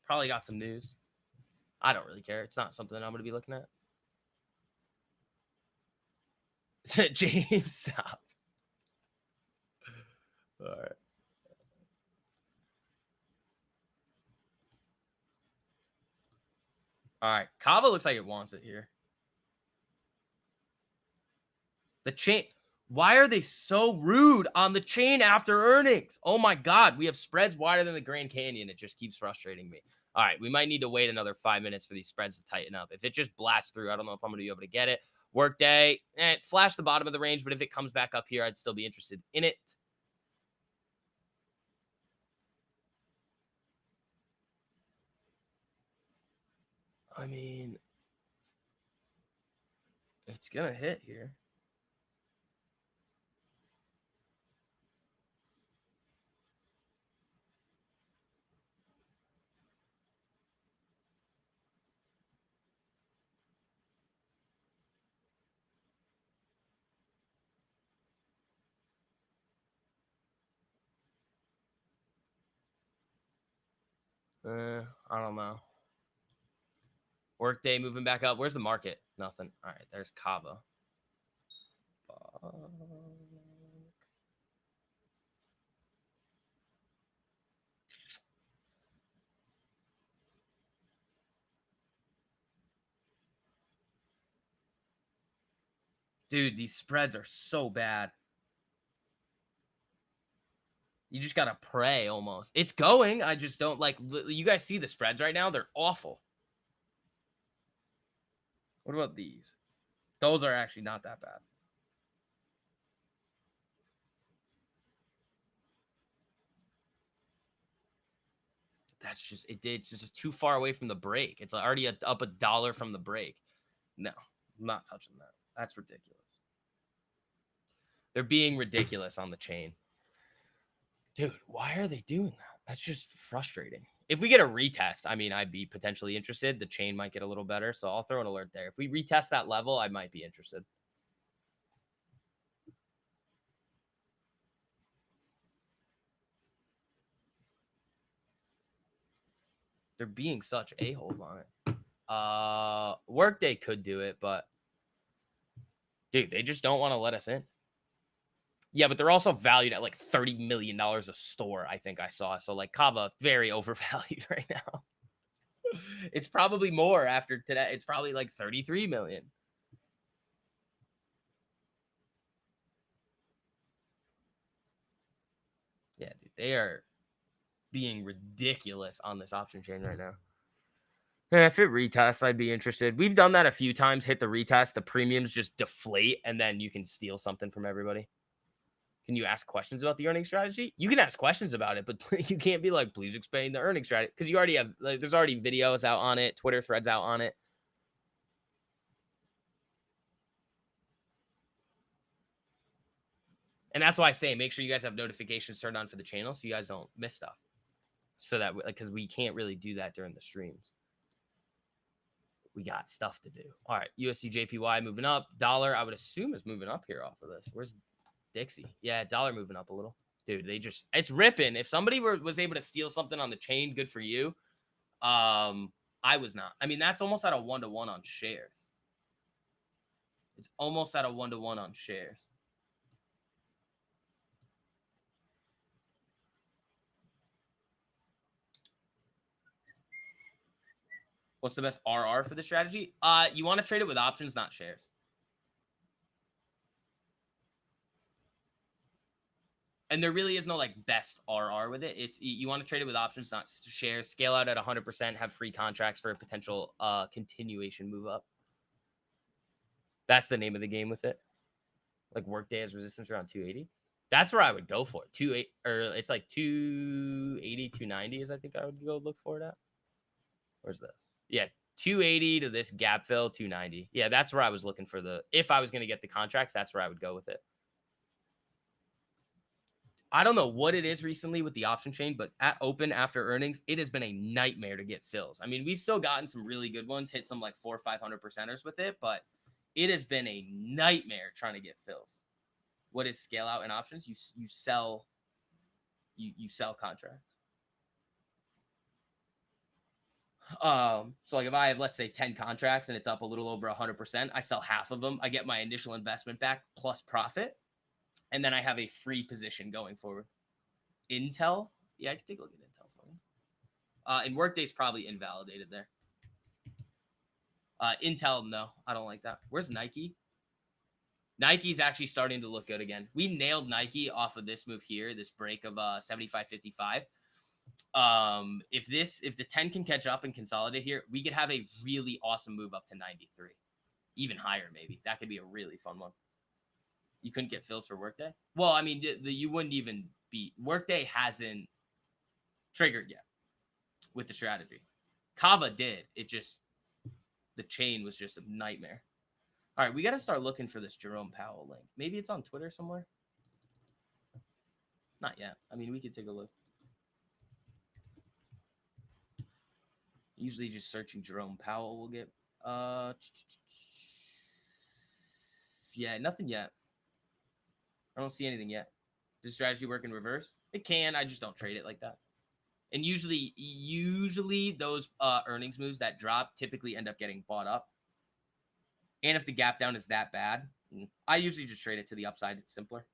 I don't really care. It's not something I'm going to be looking at. James, stop. All right. All right. Kava looks like it wants it here. The chain. Why are they so rude on the chain after earnings? Oh my God, we have spreads wider than the Grand Canyon. It just keeps frustrating me. All right, we might need to wait another 5 minutes for these spreads to tighten up. If it just blasts through, I don't know if I'm going to be able to get it. Workday, flash the bottom of the range, but if it comes back up here, I'd still be interested in it. I mean, it's going to hit here. I don't know. Workday moving back up. Where's the market? Nothing. All right, there's Kava. Dude, these spreads are so bad. You just gotta pray almost. It's going. I just don't like. You guys see the spreads right now? They're awful. What about these? Those are actually not that bad. That's just it. It's just too far away from the break. It's already up $1 from the break. No, I'm not touching that. That's ridiculous. They're being ridiculous on the chain. Dude, why are they doing that? That's just frustrating. If we get a retest, I mean, I'd be potentially interested. The chain might get a little better, so I'll throw an alert there. If we retest that level, I might be interested. They're being such a-holes on it. Workday could do it, but dude, they just don't want to let us in. Yeah, but they're also valued at like $30 million a store, I think I saw. So like Kava, very overvalued right now. It's probably more after today. It's probably like 33 million. Yeah, dude, they are being ridiculous on this option chain right now. Yeah, if it retests, I'd be interested. We've done that a few times. Hit the retest, the premiums just deflate, and then you can steal something from everybody. Can you ask questions about the earning strategy? You can ask questions about it, but you can't be like, please explain the earning strategy, because you already have like, there's already videos out on it, Twitter threads out on it. And that's why I say make sure you guys have notifications turned on for the channel so you guys don't miss stuff. So that because we can't really do that during the streams. We got stuff to do. All right, USD JPY moving up. Dollar, I would assume, is moving up here off of this. Where's Dixie? Yeah, dollar moving up a little. Dude, it's ripping. If somebody was able to steal something on the chain, good for you. I was not. I mean, that's almost at a 1-to-1 on shares. It's almost at a 1-to-1 on shares. What's the best RR for the strategy? You want to trade it with options, not shares. And there really is no like best RR with it. It's you want to trade it with options, not shares. Scale out at 100%. Have free contracts for a potential continuation move up. That's the name of the game with it. Like Workday has resistance around 280. That's where I would go for it. 28 or it's like 280, 290 is I think I would go look for it at. Where's this? Yeah, 280 to this gap fill 290. Yeah, that's where I was looking for if I was going to get the contracts, that's where I would go with it. I don't know what it is recently with the option chain, but at open after earnings, it has been a nightmare to get fills. I mean, we've still gotten some really good ones, hit some like 400 or 500 percenters with it, but it has been a nightmare trying to get fills. What is scale out in options? You sell contracts. So like if I have, let's say 10 contracts and it's up a little over 100%, I sell half of them. I get my initial investment back plus profit. And then I have a free position going forward. Intel. Yeah, I can take a look at Intel for you. And Workday's probably invalidated there. Intel, no, I don't like that. Where's Nike? Nike's actually starting to look good again. We nailed Nike off of this move here, this break of 75.55. If the 10 can catch up and consolidate here, we could have a really awesome move up to 93. Even higher, maybe. That could be a really fun one. You couldn't get fills for Workday? Well, I mean, you wouldn't even be. Workday hasn't triggered yet with the strategy. Kava did. The chain was just a nightmare. All right, we got to start looking for this Jerome Powell link. Maybe it's on Twitter somewhere. Not yet. I mean, we could take a look. Usually just searching Jerome Powell will get... Yeah, nothing yet. I don't see anything yet. Does strategy work in reverse? It can. I just don't trade it like that. And usually those earnings moves that drop typically end up getting bought up. And if the gap down is that bad, I usually just trade it to the upside. It's simpler.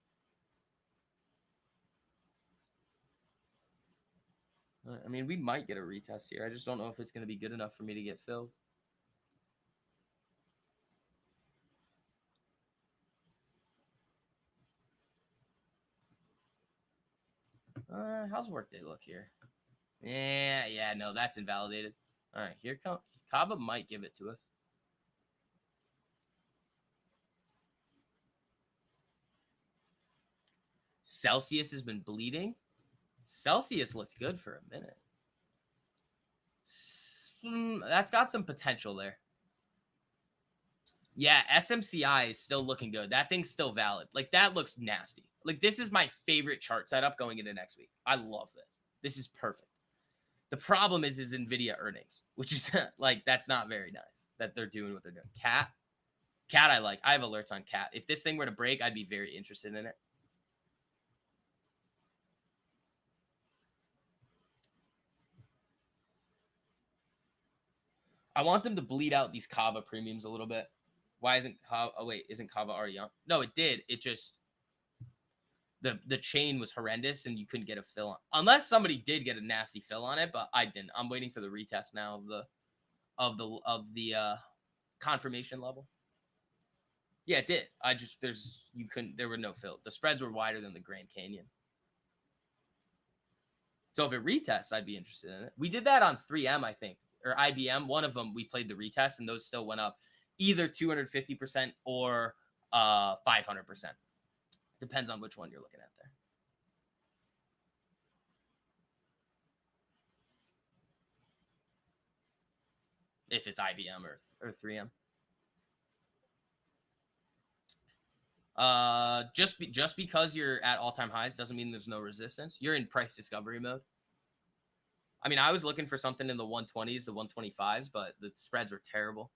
I mean, we might get a retest here. I just don't know if it's going to be good enough for me to get fills. How's Workday look here? Yeah, no, that's invalidated. All right, here comes Kava might give it to us. Celsius has been bleeding. Celsius looked good for a minute. That's got some potential there. Yeah, SMCI is still looking good. That thing's still valid. Like, that looks nasty. Like, this is my favorite chart setup going into next week. I love this. This is perfect. The problem is NVIDIA earnings, which is, like, that's not very nice that they're doing what they're doing. Cat I like. I have alerts on Cat. If this thing were to break, I'd be very interested in it. I want them to bleed out these Kava premiums a little bit. Why isn't Kava? Oh wait, isn't Kava already on? No, it did. It just the chain was horrendous and you couldn't get a fill on, unless somebody did get a nasty fill on it, but I didn't. I'm waiting for the retest now of the confirmation level. Yeah, it did. There were no fill. The spreads were wider than the Grand Canyon. So if it retests, I'd be interested in it. We did that on 3M, I think, or IBM. One of them, we played the retest, and those still went up either 250% or 500%. Depends on which one you're looking at there. If it's IBM or 3M. Just because you're at all-time highs doesn't mean there's no resistance. You're in price discovery mode. I mean, I was looking for something in the 120s, the 125s, but the spreads were terrible.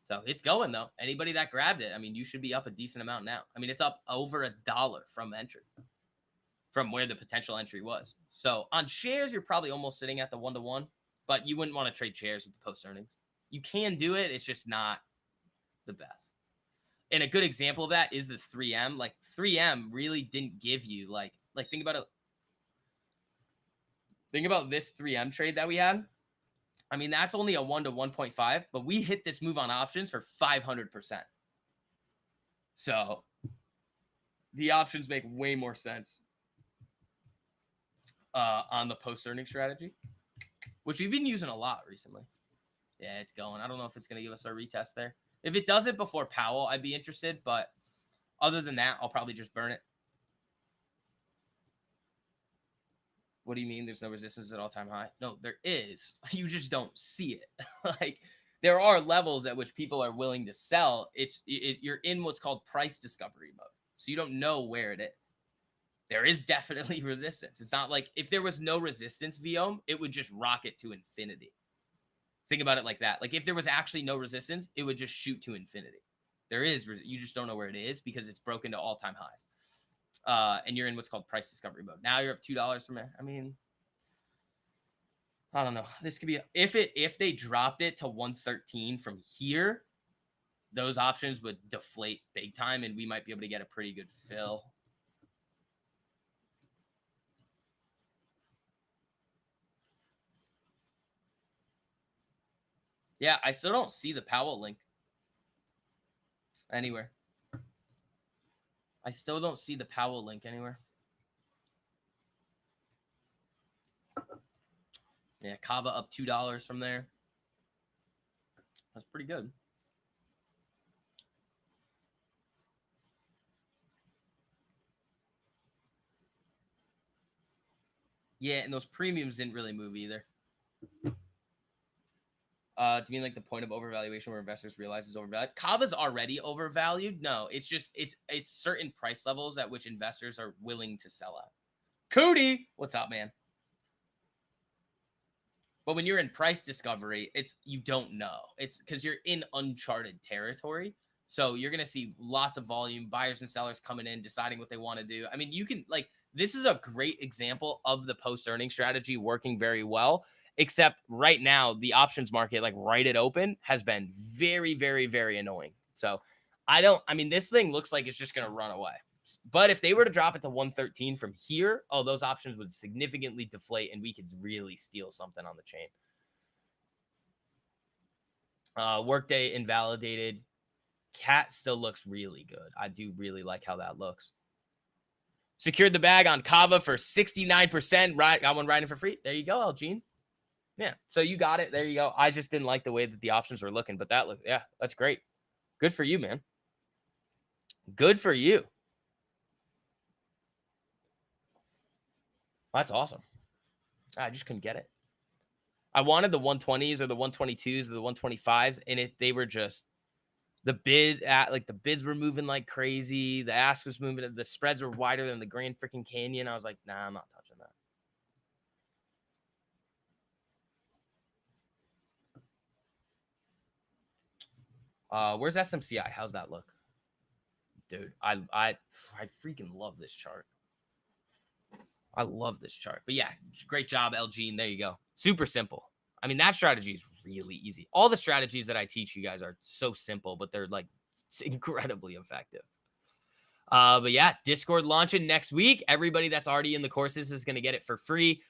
So it's going, though. Anybody that grabbed it, I mean, you should be up a decent amount now. I mean, it's up over $1 from entry, from where the potential entry was. So on shares, you're probably almost sitting at the 1-to-1, but you wouldn't want to trade shares with the post earnings. You can do it. It's just not the best. And a good example of that is the 3M. Like, 3M really didn't give you, like think about it. Think about this 3M trade that we had. I mean, that's only a 1 to 1.5, but we hit this move on options for 500%. So the options make way more sense on the post-earning strategy, which we've been using a lot recently. Yeah, it's going. I don't know if it's going to give us our retest there. If it does it before Powell, I'd be interested, but other than that, I'll probably just burn it. What do you mean there's no resistance at all-time high? No, there is. You just don't see it. Like, there are levels at which people are willing to sell. You're in what's called price discovery mode, so you don't know where it is. There is definitely resistance. It's not like if there was no resistance, Viome, it would just rocket to infinity. Think about it like that. Like, if there was actually no resistance, it would just shoot to infinity. There is. You just don't know where it is because it's broken to all-time highs. And you're in what's called price discovery mode. Now you're up $2 from it. I mean, I don't know. This could be if they dropped it to 113 from here, those options would deflate big time, and we might be able to get a pretty good fill. Yeah, I still don't see the Powell link anywhere. I still don't see the Powell link anywhere. Yeah, Kava up $2 from there. That's pretty good. Yeah, and those premiums didn't really move either. Do you mean like the point of overvaluation where investors realize it's overvalued? Kava's already overvalued. No, it's just it's certain price levels at which investors are willing to sell at. Cootie, what's up, man? But when you're in price discovery, it's you don't know. It's because you're in uncharted territory. So you're gonna see lots of volume, buyers and sellers coming in, deciding what they want to do. I mean, you can like this is a great example of the post earning strategy working very well. Except right now, the options market, like right at open, has been very, very, very annoying. So I mean, this thing looks like it's just gonna run away. But if they were to drop it to 113 from here, oh, those options would significantly deflate and we could really steal something on the chain. Workday invalidated. Cat still looks really good. I do really like how that looks. Secured the bag on Kava for 69%. Right, got one riding for free. There you go, Elgene. Yeah, so you got it. There you go. I just didn't like the way that the options were looking, but that look, yeah, that's great. Good for you, man. Good for you. That's awesome. I just couldn't get it. I wanted the 120s or the 122s or the 125s, and they were just the bids were moving like crazy. The ask was moving. The spreads were wider than the Grand freaking Canyon. I was like, nah, I'm not touching that. Where's SMCI? How's that look? Dude, I freaking love this chart. I love this chart. But yeah, great job, LG. And there you go. Super simple. I mean, that strategy is really easy. All the strategies that I teach you guys are so simple, but they're like incredibly effective. But yeah, Discord launching next week. Everybody that's already in the courses is going to get it for free.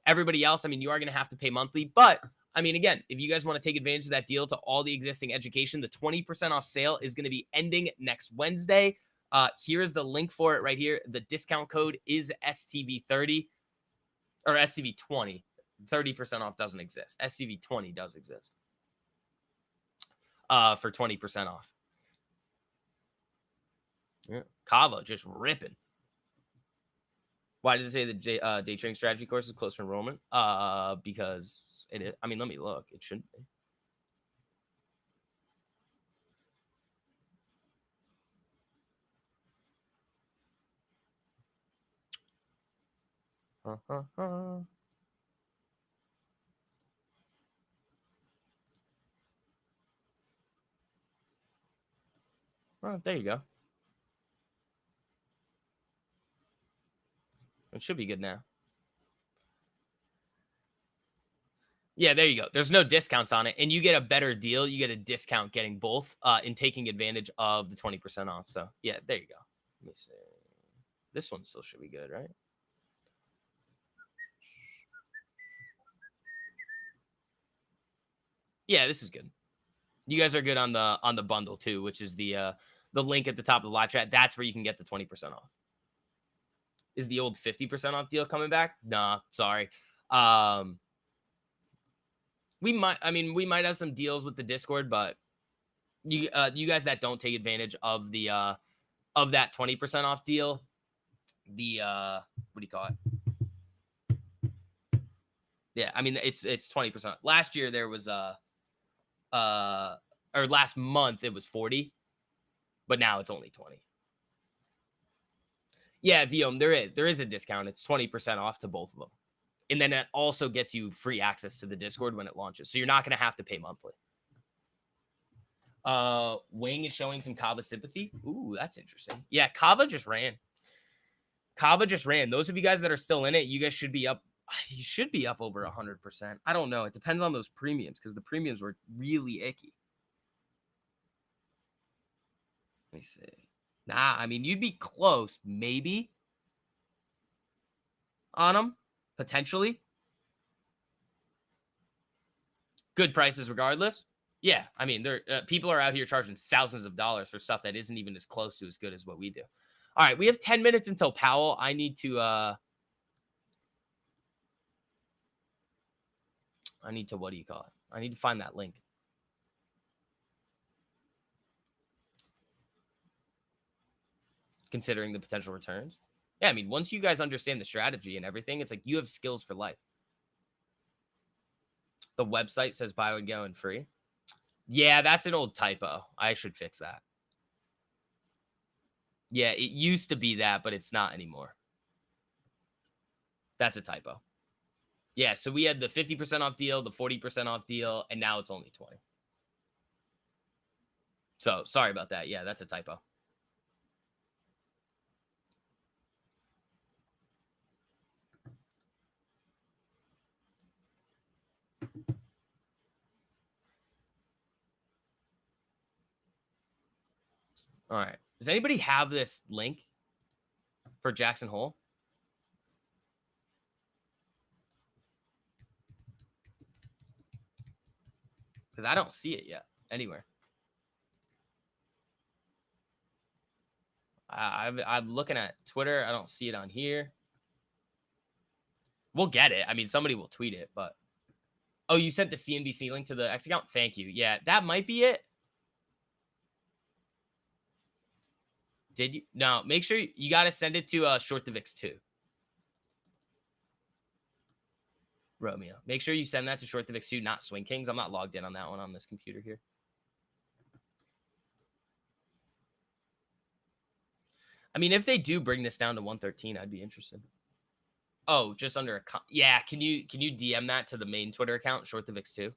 Everybody else, I mean, you are going to have to pay monthly. But I mean, again, if you guys want to take advantage of that deal to all the existing education, the 20% off sale is going to be ending next Wednesday. Here's the link for it right here. The discount code is STV30 or STV20. 30% off doesn't exist. STV20 does exist for 20% off. Yeah. Kava just ripping. Why does it say the day trading strategy course is close for enrollment? Because it is. I mean, let me look. It shouldn't be. Well, there you go. It should be good now. Yeah, there you go. There's no discounts on it, and you get a better deal. You get a discount getting both and taking advantage of the 20% off. So, yeah, there you go. Let me see. This one still should be good, right? Yeah, this is good. You guys are good on the bundle too, which is the link at the top of the live chat. That's where you can get the 20% off. Is the old 50% off deal coming back? Nah, sorry. We might have some deals with the Discord, but you guys that don't take advantage of the of that 20% off deal, the what do you call it? Yeah, I mean it's 20%. Last year there was or last month it was 40, but now it's only 20. Yeah, Viom, there is a discount. It's 20% off to both of them. And then it also gets you free access to the Discord when it launches. So you're not going to have to pay monthly. Wing is showing some Kava sympathy. Ooh, that's interesting. Yeah, Kava just ran. Those of you guys that are still in it, you guys should be up. You should be up over 100%. I don't know. It depends on those premiums because the premiums were really icky. Let me see. Nah, I mean, you'd be close, maybe, on them, potentially. Good prices regardless. Yeah, I mean, there people are out here charging thousands of dollars for stuff that isn't even as close to as good as what we do. All right, we have 10 minutes until Powell. I need to what do you call it? I need to find that link. Considering the potential returns. Yeah, I mean, once you guys understand the strategy and everything, it's like you have skills for life. The website says buy one go and free. Yeah, that's an old typo. I should fix that. Yeah, it used to be that, but it's not anymore. That's a typo. Yeah, so we had the 50% off deal, the 40% off deal, and now it's only 20. So sorry about that. Yeah, that's a typo. All right. Does anybody have this link for Jackson Hole? Because I don't see it yet anywhere. I'm looking at Twitter. I don't see it on here. We'll get it. I mean, somebody will tweet it, but oh, you sent the CNBC link to the X account? Thank you. Yeah, that might be it. Did you? No, make sure you got to send it to Short the VIX 2. Romeo. Make sure you send that to Short the VIX 2, not Swing Kings. I'm not logged in on that one on this computer here. I mean, if they do bring this down to 113, I'd be interested. Oh, just under a yeah. Can you DM that to the main Twitter account, Short the VIX 2?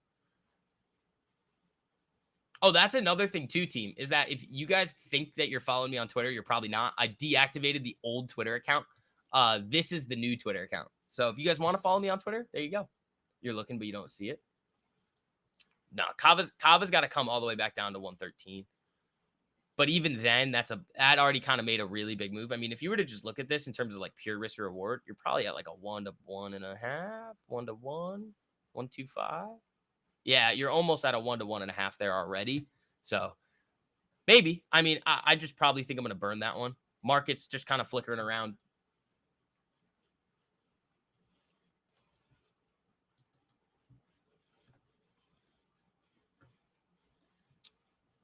Oh, that's another thing too, team, is that if you guys think that you're following me on Twitter, you're probably not. I deactivated the old Twitter account. This is the new Twitter account. So if you guys want to follow me on Twitter, there you go. You're looking, but you don't see it. No, Kava's got to come all the way back down to 113. But even then, that already kind of made a really big move. I mean, if you were to just look at this in terms of like pure risk reward, you're probably at like a 1 to 1.5, 1 to 1, 125. Yeah, you're almost at a 1 to 1.5 there already. So maybe. I mean, I just probably think I'm going to burn that one. Market's just kind of flickering around.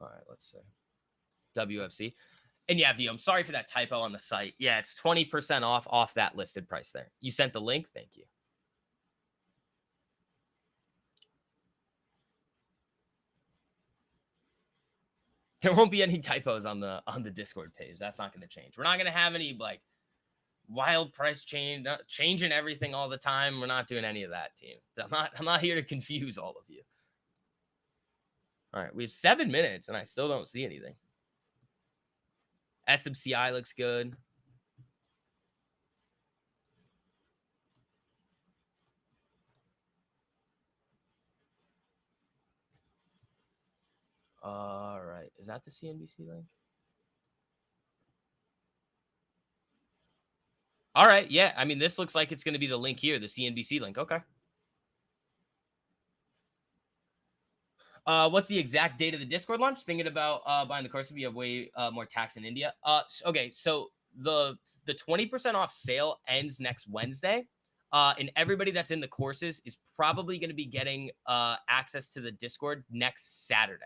All right, let's see. WFC. And yeah, V, I'm sorry for that typo on the site. Yeah, it's 20% off that listed price there. You sent the link? Thank you. There won't be any typos on the Discord page. That's not going to change. We're not going to have any like wild price change, changing everything all the time. We're not doing any of that, team. I'm not here to confuse all of you. All right, we have 7 minutes and I still don't see anything. SMCI looks good. All right, is that the CNBC link? All right, yeah. I mean, this looks like it's going to be the link here, the CNBC link. Okay. What's the exact date of the Discord launch? Thinking about buying the course. We have way more tax in India. Okay, so the 20% off sale ends next Wednesday. And everybody that's in the courses is probably going to be getting access to the Discord next Saturday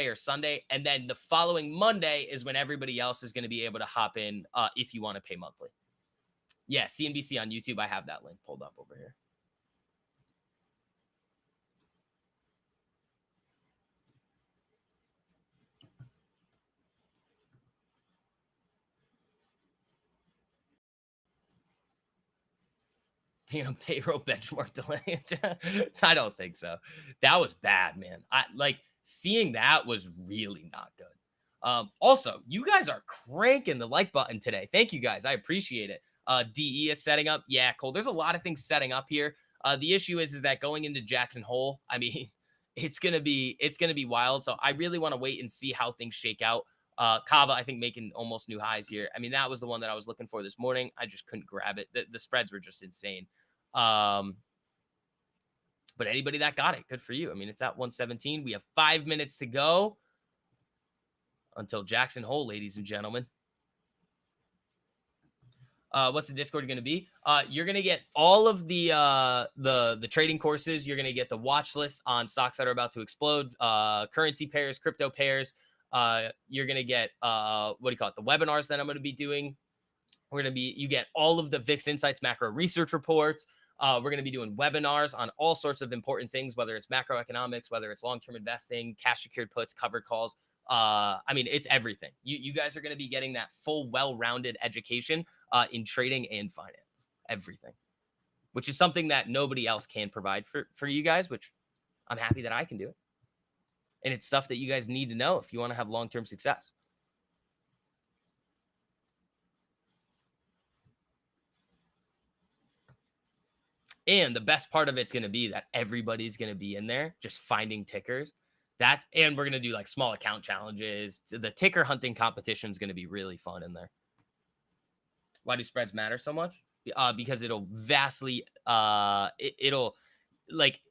or Sunday. And then the following Monday is when everybody else is going to be able to hop in if you want to pay monthly. Yeah, CNBC on YouTube. I have that link pulled up over here. Payroll benchmark delay. I don't think so. That was bad, man. I like seeing that was really not good. Also, you guys are cranking the like button today. Thank you guys. I appreciate it. DE is setting up. Yeah, Cole. There's a lot of things setting up here. The issue is that going into Jackson Hole, I mean, it's gonna be wild. So I really want to wait and see how things shake out. Kava, I think, making almost new highs here. I mean, that was the one that I was looking for this morning. I just couldn't grab it. The spreads were just insane. But anybody that got it, good for you. I mean, it's at 117. We have 5 minutes to go until Jackson Hole, ladies and gentlemen. What's the Discord going to be? You're going to get all of the trading courses. You're going to get the watch list on stocks that are about to explode, currency pairs, crypto pairs. You're going to get what do you call it? The webinars that I'm going to be doing. You get all of the VIX Insights macro research reports. We're going to be doing webinars on all sorts of important things, whether it's macroeconomics, whether it's long-term investing, cash secured puts, covered calls. I mean, it's everything. You guys are going to be getting that full, well-rounded education in trading and finance, everything, which is something that nobody else can provide for you guys, which I'm happy that I can do it. And it's stuff that you guys need to know if you want to have long-term success. And the best part of it's going to be that everybody's going to be in there just finding tickers. And we're going to do like small account challenges. The ticker hunting competition is going to be really fun in there. Why do spreads matter so much? Because it'll vastly, it'll like,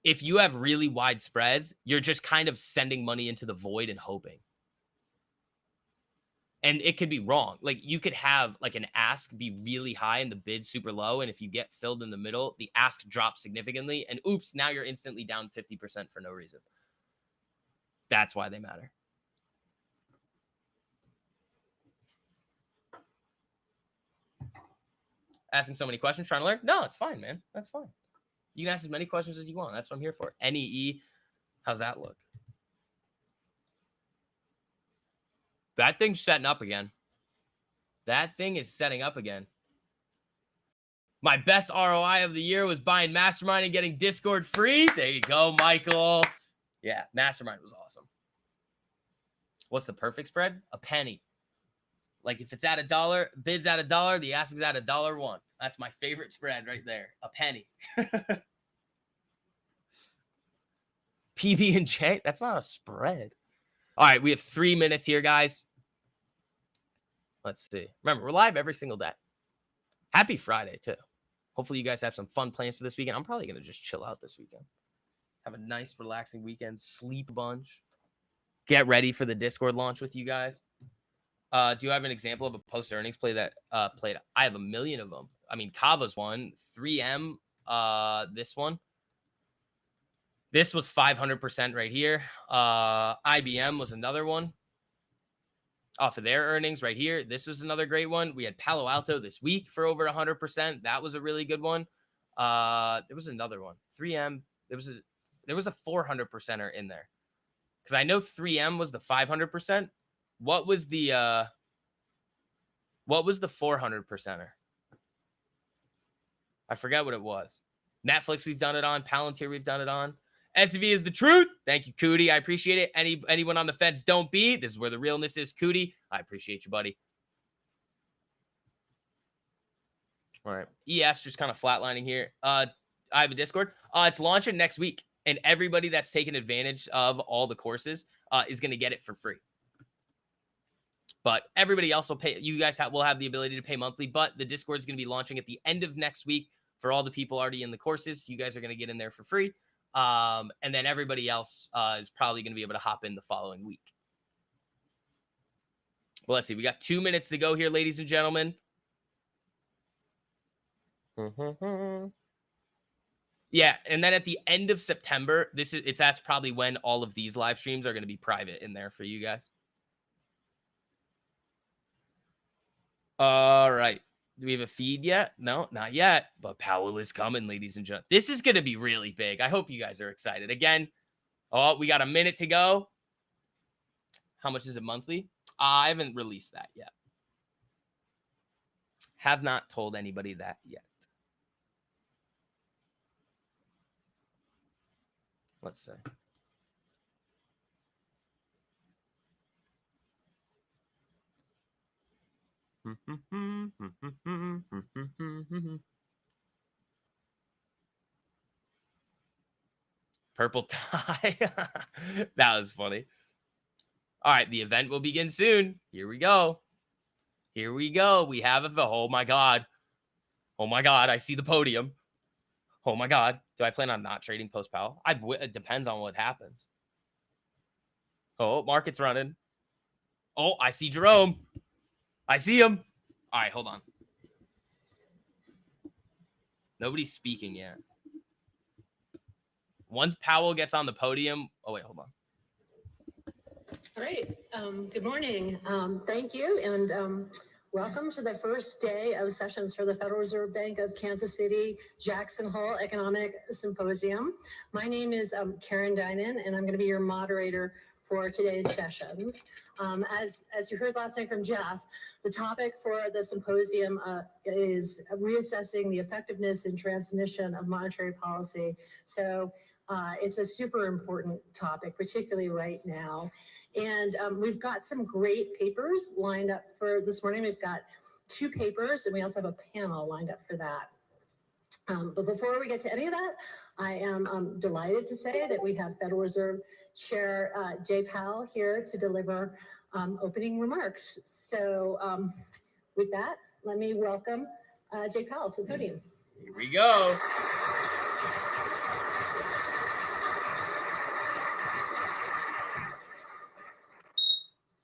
if you have really wide spreads, you're just kind of sending money into the void and hoping. And it could be wrong. Like you could have like an ask be really high and the bid super low. And if you get filled in the middle, the ask drops significantly. And oops, now you're instantly down 50% for no reason. That's why they matter. Asking so many questions, trying to learn? No, it's fine, man. That's fine. You can ask as many questions as you want. That's what I'm here for. NEE, how's that look? That thing's setting up again. That thing is setting up again. My best ROI of the year was buying Mastermind and getting Discord free. There you go, Michael. Yeah, Mastermind was awesome. What's the perfect spread? A penny. Like if it's at $1, bid's at $1, the ask is at $1.01. That's my favorite spread right there. A penny. PB&J? That's not a spread. All right, we have 3 minutes here, guys. Let's see. Remember, we're live every single day. Happy Friday, too. Hopefully you guys have some fun plans for this weekend. I'm probably going to just chill out this weekend. Have a nice, relaxing weekend. Sleep a bunch. Get ready for the Discord launch with you guys. Do you have an example of a post-earnings play that played? I have a million of them. I mean, Kava's one. 3M, this one. This was 500% right here. IBM was another one. Off of their earnings right here. This was another great one. We had Palo Alto this week for over 100%. That was a really good one. There was another one. 3M. There was a 400%er in there. Because I know 3M was the 500%. What was the 400%er? I forgot what it was. Netflix we've done it on. Palantir we've done it on. SV is the truth. Thank you, Cootie. I appreciate it. Anyone on the fence, don't be. This is where the realness is, Cootie. I appreciate you, buddy. All right. ES just kind of flatlining here. I have a Discord. It's launching next week. And everybody that's taken advantage of all the courses is going to get it for free. But everybody else will pay. You guys will have the ability to pay monthly. But the Discord is going to be launching at the end of next week for all the people already in the courses. You guys are going to get in there for free. And then everybody else is probably going to be able to hop in the following week. Well, let's see. We got 2 minutes to go here, ladies and gentlemen. Yeah, and then at the end of September, that's probably when all of these live streams are going to be private in there for you guys. All right. Do we have a feed yet? No, not yet. But Powell is coming, ladies and gentlemen. This is going to be really big. I hope you guys are excited. Again, we got a minute to go. How much is it monthly? I haven't released that yet. Have not told anybody that yet. Let's see. Purple tie. That was funny. All right, the event will begin soon. Here we go. Here we go. We have a... Oh, my God. Oh, my God. I see the podium. Oh, my God. Do I plan on not trading post Powell? It depends on what happens. Oh, market's running. Oh, I see Jerome. I see him. All right, hold on. Nobody's speaking yet. Once Powell gets on the podium. Oh, wait, hold on. All right. Good morning. Thank you. And welcome to the first day of sessions for the Federal Reserve Bank of Kansas City Jackson Hole Economic Symposium. My name is Karen Dinan, and I'm going to be your moderator for today's sessions. As you heard last night from Jeff, the topic for the symposium is reassessing the effectiveness and transmission of monetary policy. So it's a super important topic, particularly right now. And we've got some great papers lined up for this morning. We've got 2 papers, and we also have a panel lined up for that. But before we get to any of that, I am delighted to say that we have Federal Reserve Chair Jay Powell here to deliver opening remarks. So with that, let me welcome Jay Powell to the podium. Here we go.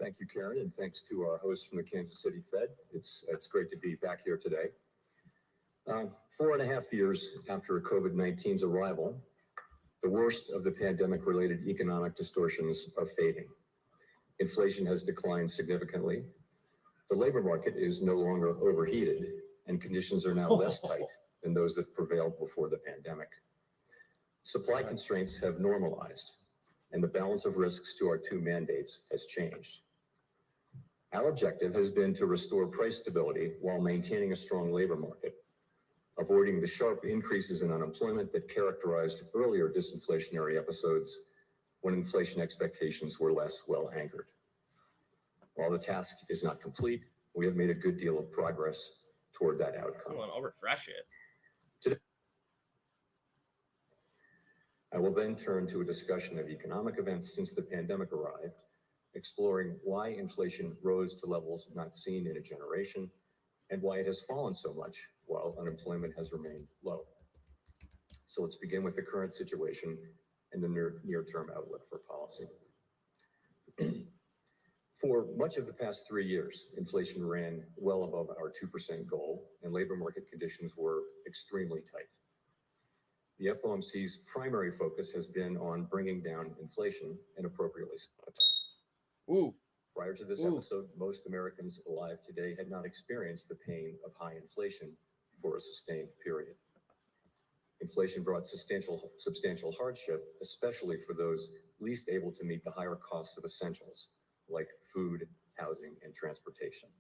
Thank you, Karen, and thanks to our host from the Kansas City Fed. It's great to be back here today. 4.5 years after COVID-19's arrival, the worst of the pandemic-related economic distortions are fading. Inflation has declined significantly. The labor market is no longer overheated, and conditions are now less tight than those that prevailed before the pandemic. Supply constraints have normalized, and the balance of risks to our 2 mandates has changed. Our objective has been to restore price stability while maintaining a strong labor market, avoiding the sharp increases in unemployment that characterized earlier disinflationary episodes when inflation expectations were less well anchored. While the task is not complete, we have made a good deal of progress toward that outcome. I'll refresh it. Today, I will then turn to a discussion of economic events since the pandemic arrived, exploring why inflation rose to levels not seen in a generation and why it has fallen so much while unemployment has remained low. So let's begin with the current situation and the near-term outlook for policy. For much of the past 3 years, inflation ran well above our 2% goal, and labor market conditions were extremely tight. The FOMC's primary focus has been on bringing down inflation and appropriately so. Prior to this episode, most Americans alive today had not experienced the pain of high inflation for a sustained period. Inflation brought substantial hardship, especially for those least able to meet the higher costs of essentials like food, housing, and transportation.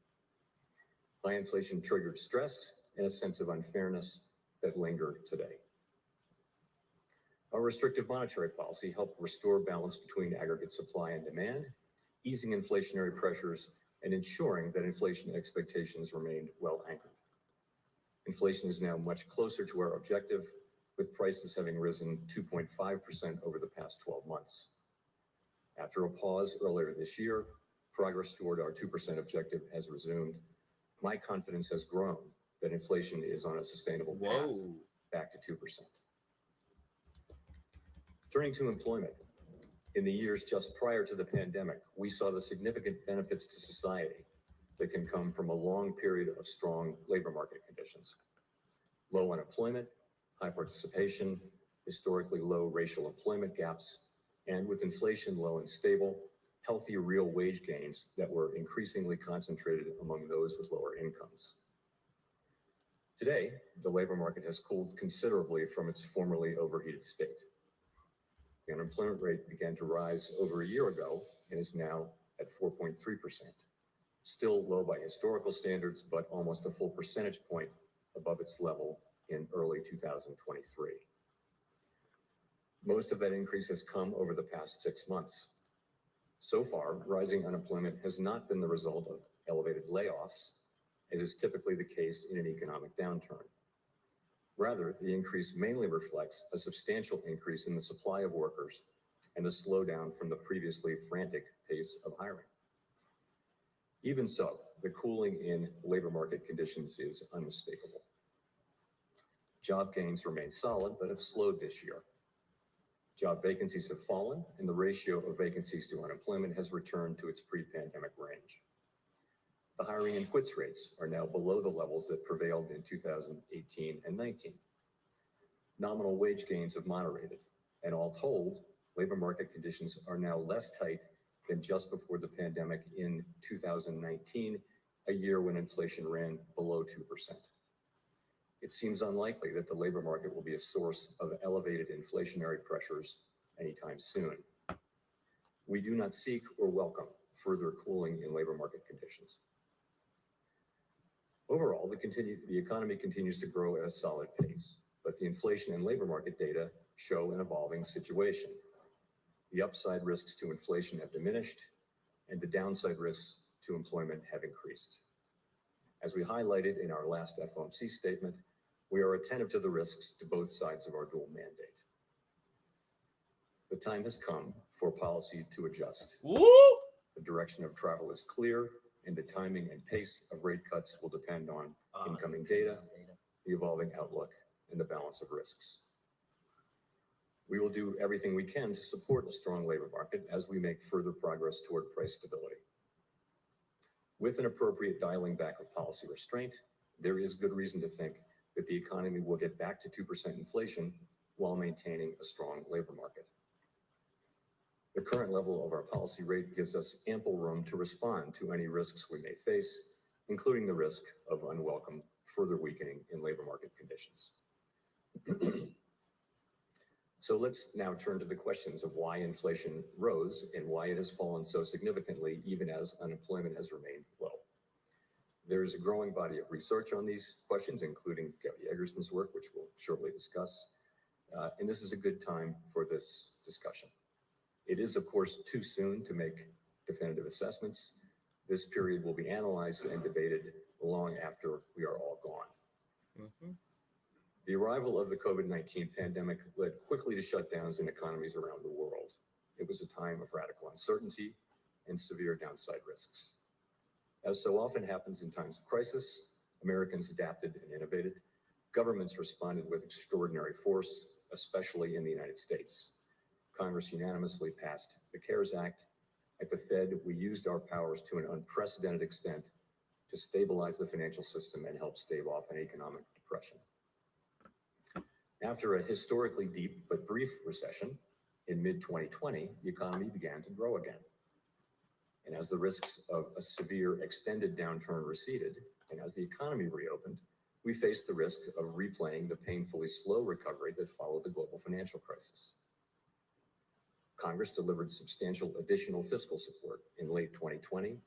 High inflation triggered stress and a sense of unfairness that linger today. Our restrictive monetary policy helped restore balance between aggregate supply and demand, easing inflationary pressures and ensuring that inflation expectations remained well anchored. Inflation is now much closer to our objective, with prices having risen 2.5% over the past 12 months. After a pause earlier this year, progress toward our 2% objective has resumed. My confidence has grown that inflation is on a sustainable path back to 2%. Turning to employment. In the years just prior to the pandemic, we saw the significant benefits to society that can come from a long period of strong labor market conditions. Low unemployment, high participation, historically low racial employment gaps, and with inflation low and stable, healthy real wage gains that were increasingly concentrated among those with lower incomes. Today, the labor market has cooled considerably from its formerly overheated state. The unemployment rate began to rise over a year ago and is now at 4.3%. Still low by historical standards, but almost a full percentage point above its level in early 2023. Most of that increase has come over the past 6 months. So far, rising unemployment has not been the result of elevated layoffs, as is typically the case in an economic downturn. Rather, the increase mainly reflects a substantial increase in the supply of workers and a slowdown from the previously frantic pace of hiring. Even so, the cooling in labor market conditions is unmistakable. Job gains remain solid, but have slowed this year. Job vacancies have fallen, and the ratio of vacancies to unemployment has returned to its pre-pandemic range. The hiring and quits rates are now below the levels that prevailed in 2018 and 19. Nominal wage gains have moderated, and all told, labor market conditions are now less tight than just before the pandemic in 2019, a year when inflation ran below 2%. It seems unlikely that the labor market will be a source of elevated inflationary pressures anytime soon. We do not seek or welcome further cooling in labor market conditions. Overall, the economy continues to grow at a solid pace, but the inflation and labor market data show an evolving situation. The upside risks to inflation have diminished, and the downside risks to employment have increased. As we highlighted in our last FOMC statement, we are attentive to the risks to both sides of our dual mandate. The time has come for policy to adjust. Woo! The direction of travel is clear, and the timing and pace of rate cuts will depend on incoming data, the evolving outlook, and the balance of risks. We will do everything we can to support a strong labor market as we make further progress toward price stability. With an appropriate dialing back of policy restraint, there is good reason to think that the economy will get back to 2% inflation while maintaining a strong labor market. The current level of our policy rate gives us ample room to respond to any risks we may face, including the risk of unwelcome further weakening in labor market conditions. So let's now turn to the questions of why inflation rose and why it has fallen so significantly even as unemployment has remained low. There's a growing body of research on these questions, including Gabby Eggerson's work, which we'll shortly discuss. And this is a good time for this discussion. It is, of course, too soon to make definitive assessments. This period will be analyzed and debated long after we are all gone. Mm-hmm. The arrival of the COVID-19 pandemic led quickly to shutdowns in economies around the world. It was a time of radical uncertainty and severe downside risks. As so often happens in times of crisis, Americans adapted and innovated. Governments responded with extraordinary force, especially in the United States. Congress unanimously passed the CARES Act. At the Fed, we used our powers to an unprecedented extent to stabilize the financial system and help stave off an economic depression. After a historically deep but brief recession, in mid-2020, the economy began to grow again. And as the risks of a severe extended downturn receded, and as the economy reopened, we faced the risk of replaying the painfully slow recovery that followed the global financial crisis. Congress delivered substantial additional fiscal support in late 2020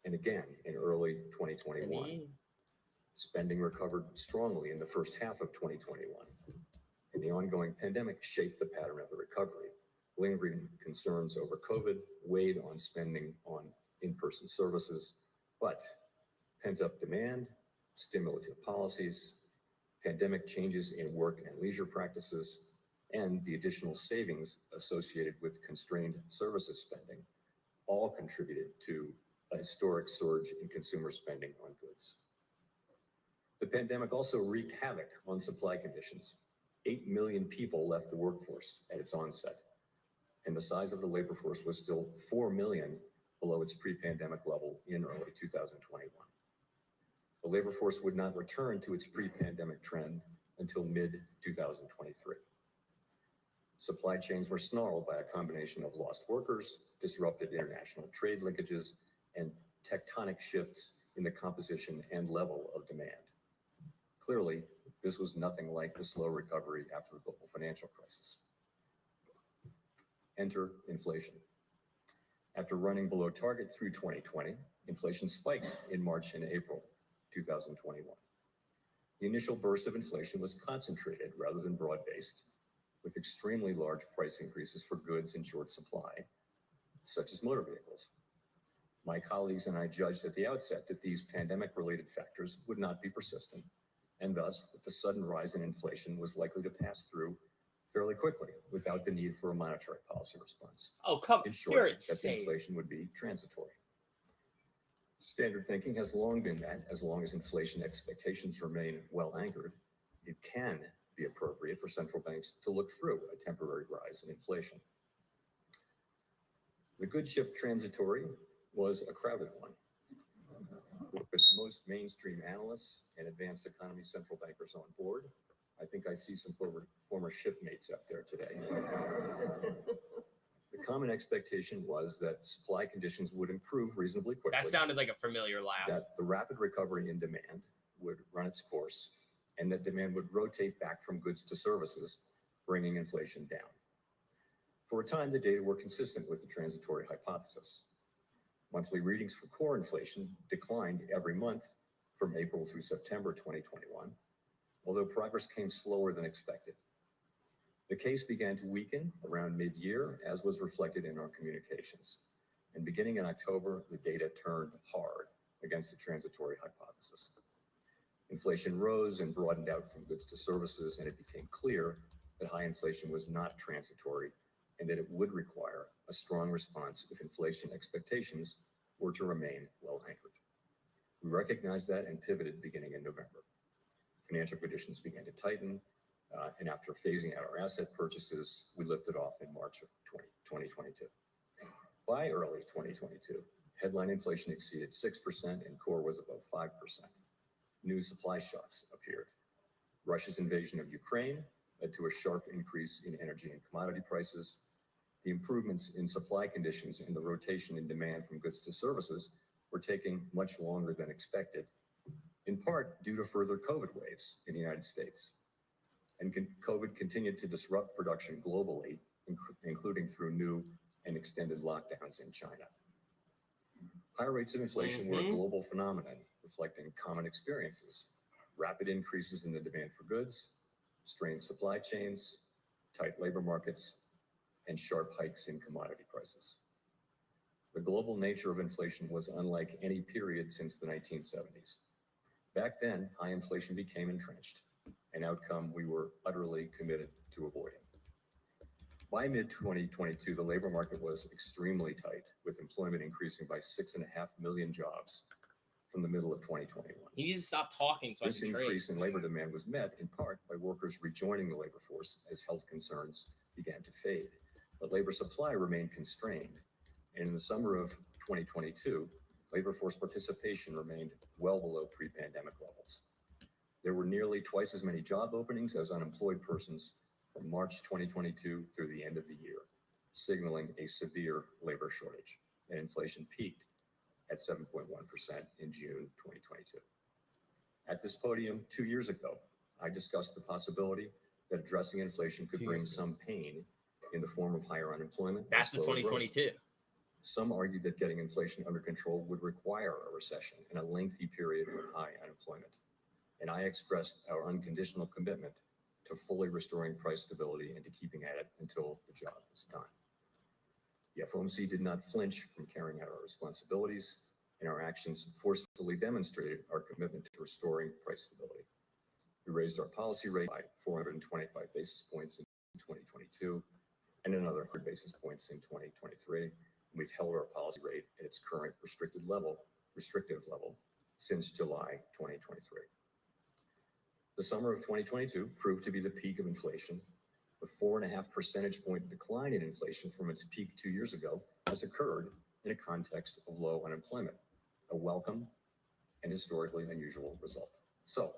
and again in early 2021. Spending recovered strongly in the first half of 2021, and the ongoing pandemic shaped the pattern of the recovery. Lingering concerns over COVID weighed on spending on in-person services, but pent-up demand, stimulative policies, pandemic changes in work and leisure practices, and the additional savings associated with constrained services spending all contributed to a historic surge in consumer spending on goods. The pandemic also wreaked havoc on supply conditions. 8 million people left the workforce at its onset, and the size of the labor force was still 4 million below its pre-pandemic level in early 2021. The labor force would not return to its pre-pandemic trend until mid-2023. Supply chains were snarled by a combination of lost workers, disrupted international trade linkages, and tectonic shifts in the composition and level of demand. Clearly, this was nothing like the slow recovery after the global financial crisis. Enter inflation. After running below target through 2020, inflation spiked in March and April 2021. The initial burst of inflation was concentrated rather than broad-based, with extremely large price increases for goods in short supply, such as motor vehicles. My colleagues and I judged at the outset that these pandemic-related factors would not be persistent, and thus that the sudden rise in inflation was likely to pass through fairly quickly without the need for a monetary policy response. Oh, come in on. short, You're that the insane. inflation would be transitory. Standard thinking has long been that as long as inflation expectations remain well anchored, it can be appropriate for central banks to look through a temporary rise in inflation. The good ship transitory was a crowded one. With most mainstream analysts and advanced economy central bankers on board, I think I see some former shipmates up there today. The common expectation was that supply conditions would improve reasonably quickly. That sounded like a familiar laugh. That the rapid recovery in demand would run its course, and that demand would rotate back from goods to services, bringing inflation down. For a time, the data were consistent with the transitory hypothesis. Monthly readings for core inflation declined every month from April through September 2021, although progress came slower than expected. The case began to weaken around mid-year, as was reflected in our communications. And beginning in October, the data turned hard against the transitory hypothesis. Inflation rose and broadened out from goods to services, and it became clear that high inflation was not transitory and that it would require a strong response if inflation expectations were to remain well anchored. We recognized that and pivoted beginning in November. Financial conditions began to tighten, and after phasing out our asset purchases, we lifted off in March of 2022. By early 2022, headline inflation exceeded 6% and core was above 5%. New supply shocks appeared. Russia's invasion of Ukraine led to a sharp increase in energy and commodity prices. The improvements in supply conditions and the rotation in demand from goods to services were taking much longer than expected, in part due to further COVID waves in the United States. And COVID continued to disrupt production globally, including through new and extended lockdowns in China. High rates of inflation were a global phenomenon, reflecting common experiences: rapid increases in the demand for goods, strained supply chains, tight labor markets, and sharp hikes in commodity prices. The global nature of inflation was unlike any period since the 1970s. Back then, high inflation became entrenched, an outcome we were utterly committed to avoiding. By mid-2022, the labor market was extremely tight, with employment increasing by 6.5 million jobs from the middle of 2021. He needs to stop talking so This I can trade. increase in labor demand was met in part by workers rejoining the labor force as health concerns began to fade. But labor supply remained constrained, and in the summer of 2022, labor force participation remained well below pre-pandemic levels. There were nearly twice as many job openings as unemployed persons from March 2022 through the end of the year, signaling a severe labor shortage, and inflation peaked at 7.1% in June 2022. At this podium 2 years ago, I discussed the possibility that addressing inflation could bring some pain in the form of higher unemployment. That's the 2022. Some argued that getting inflation under control would require a recession and a lengthy period of high unemployment. And I expressed our unconditional commitment to fully restoring price stability and to keeping at it until the job is done. The FOMC did not flinch from carrying out our responsibilities, and our actions forcefully demonstrated our commitment to restoring price stability. We raised our policy rate by 425 basis points in 2022 and another 100 basis points in 2023. And we've held our policy rate at its current restrictive level since July 2023. The summer of 2022 proved to be the peak of inflation. The 4.5 percentage point decline in inflation from its peak 2 years ago has occurred in a context of low unemployment, a welcome and historically unusual result. So,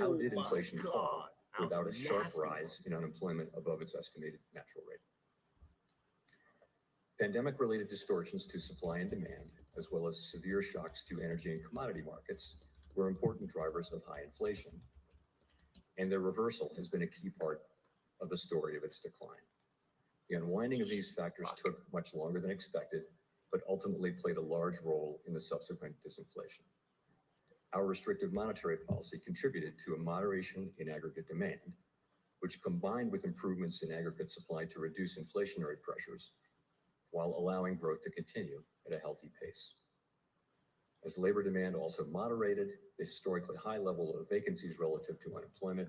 how did inflation fall without a sharp rise in unemployment above its estimated natural rate? Pandemic-related distortions to supply and demand, as well as severe shocks to energy and commodity markets, were important drivers of high inflation, and their reversal has been a key part of the story of its decline. The unwinding of these factors took much longer than expected, but ultimately played a large role in the subsequent disinflation. Our restrictive monetary policy contributed to a moderation in aggregate demand, which combined with improvements in aggregate supply to reduce inflationary pressures, while allowing growth to continue at a healthy pace. As labor demand also moderated, the historically high level of vacancies relative to unemployment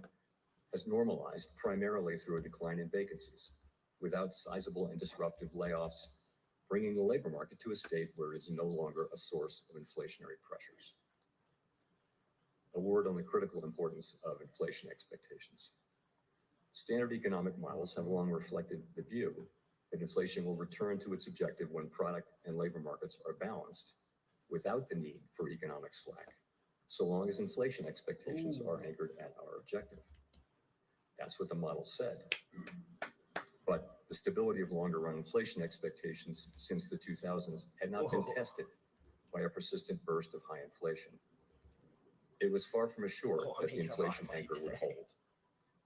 has normalized primarily through a decline in vacancies, without sizable and disruptive layoffs, bringing the labor market to a state where it is no longer a source of inflationary pressures. a word on the critical importance of inflation expectations. Standard economic models have long reflected the view that inflation will return to its objective when product and labor markets are balanced without the need for economic slack, so long as inflation expectations are anchored at our objective. That's what the model said. But the stability of longer-run inflation expectations since the 2000s had not been tested by a persistent burst of high inflation. It was far from assured that the inflation anchor would hold.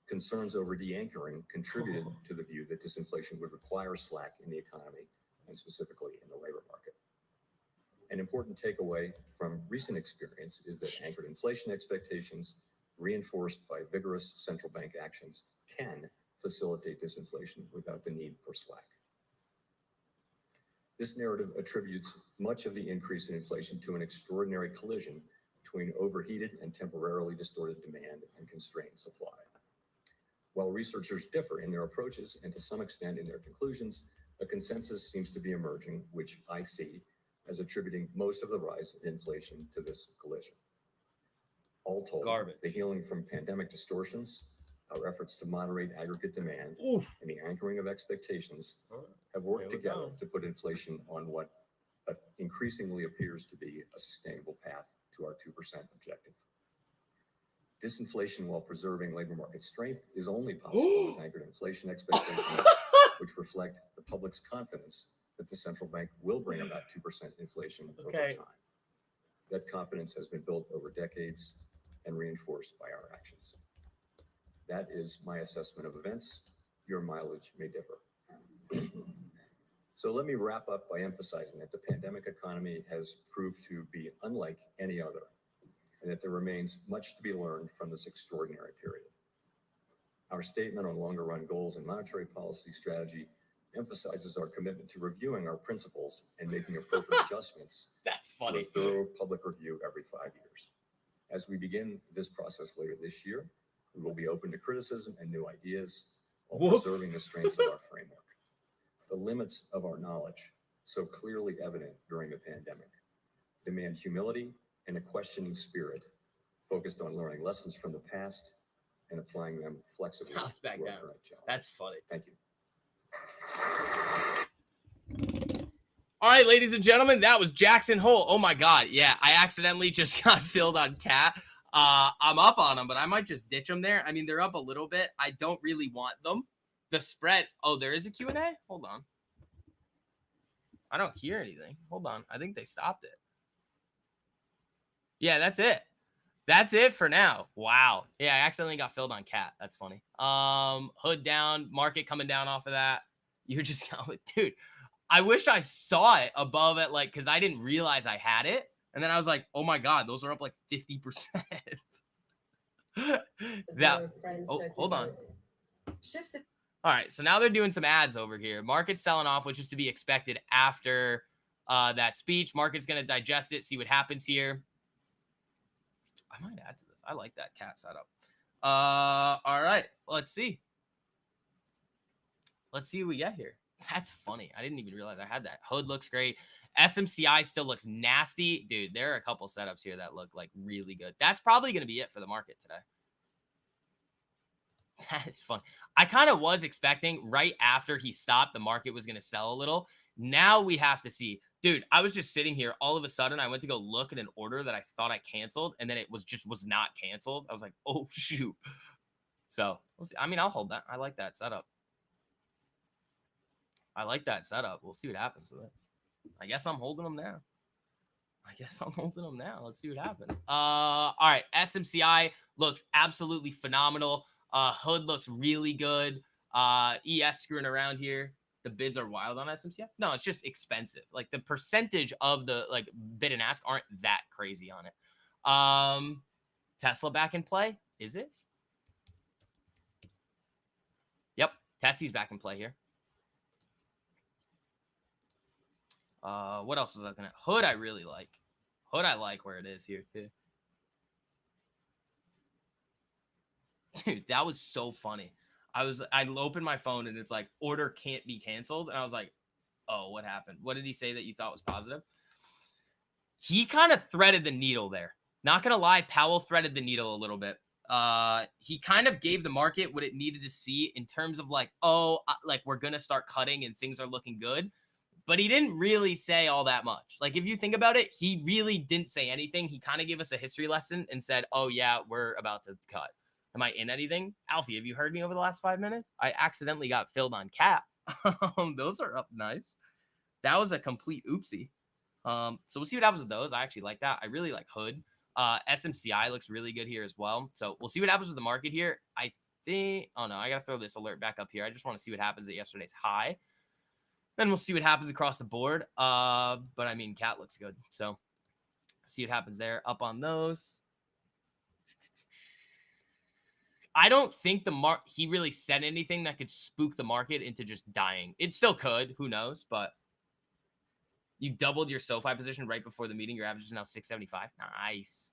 Concerns over de-anchoring contributed to the view that disinflation would require slack in the economy and specifically in the labor market. An important takeaway from recent experience is that anchored inflation expectations, reinforced by vigorous central bank actions, can facilitate disinflation without the need for slack. This narrative attributes much of the increase in inflation to an extraordinary collision between overheated and temporarily distorted demand and constrained supply. While researchers differ in their approaches and to some extent in their conclusions, a consensus seems to be emerging, which I see as attributing most of the rise in inflation to this collision. All told, the healing from pandemic distortions, our efforts to moderate aggregate demand, and the anchoring of expectations have worked together to put inflation on what increasingly appears to be a sustainable path to our 2% objective. Disinflation while preserving labor market strength is only possible with anchored inflation expectations, which reflect the public's confidence that the central bank will bring about 2% inflation over time. That confidence has been built over decades and reinforced by our actions. That is my assessment of events. Your mileage may differ. So let me wrap up by emphasizing that the pandemic economy has proved to be unlike any other, and that there remains much to be learned from this extraordinary period. Our statement on longer-run goals and monetary policy strategy emphasizes our commitment to reviewing our principles and making appropriate adjustments to a thorough public review every 5 years. As we begin this process later this year, we will be open to criticism and new ideas while preserving the strengths of our framework. The limits of our knowledge, so clearly evident during the pandemic, demand humility and a questioning spirit focused on learning lessons from the past and applying them flexibly to our current challenge. That's funny. Thank you. All right, ladies and gentlemen, that was Jackson Hole. Oh my God. Yeah, I accidentally just got filled on Cat. I'm up on them, but I might just ditch them there. I mean, they're up a little bit. I don't really want them. The spread. Oh, there is a Q&A? Hold on. I don't hear anything. Hold on. I think they stopped it. Yeah, that's it. That's it for now. Wow. Yeah, I accidentally got filled on Cat. That's funny. Hood down. Market coming down off of that. You're just going, dude. I wish I saw it above it, like, because I didn't realize I had it. And then I was like, oh my God, those are up like 50%. Hold on. All right, so now they're doing some ads over here. Market's selling off, which is to be expected after that speech. Market's going to digest it, see what happens here. I might add to this. I like that Cat setup. All right, let's see. Let's see what we get here. That's funny. I didn't even realize I had that. Hood looks great. SMCI still looks nasty. Dude, there are a couple setups here that look like really good. That's probably going to be it for the market today. That is fun. I kind of was expecting right after he stopped, the market was going to sell a little. Now we have to see. Dude, I was just sitting here. All of a sudden, I went to go look at an order that I thought I canceled, and then it was not canceled. I was like, oh, shoot. So, we'll see. I mean, I'll hold that. I like that setup. We'll see what happens with it. I guess I'm holding them now. Let's see what happens. All right. SMCI looks absolutely phenomenal. Hood looks really good. ES screwing around here. The bids are wild on SMCI. No, it's just expensive. Like the percentage of the like bid and ask aren't that crazy on it. Tesla back in play. Is it? Yep. Tesla's back in play here. What else was I looking at? Hood I really like. Hood I like where it is here too. Dude, that was so funny. I opened my phone and it's like order can't be canceled. And I was like, oh, what happened? What did he say that you thought was positive? He kind of threaded the needle there. Not gonna lie, Powell threaded the needle a little bit. He kind of gave the market what it needed to see in terms of like, oh, like we're gonna start cutting and things are looking good. But he didn't really say all that much. Like if you think about it, he really didn't say anything. He kind of gave us a history lesson and said, "Oh yeah, we're about to cut." Am I in anything? Alfie, have you heard me over the last 5 minutes? I accidentally got filled on cap. Those are up nice. That was a complete oopsie. So we'll see what happens with those. I actually like that. I really like Hood. SMCI looks really good here as well. So we'll see what happens with the market here. I think, oh no, I got to throw this alert back up here. I just want to see what happens at yesterday's high. Then we'll see what happens across the board. But I mean, cat looks good. So see what happens there. Up on those. I don't think he really said anything that could spook the market into just dying. It still could. Who knows? But you doubled your SoFi position right before the meeting. Your average is now 675. Nice.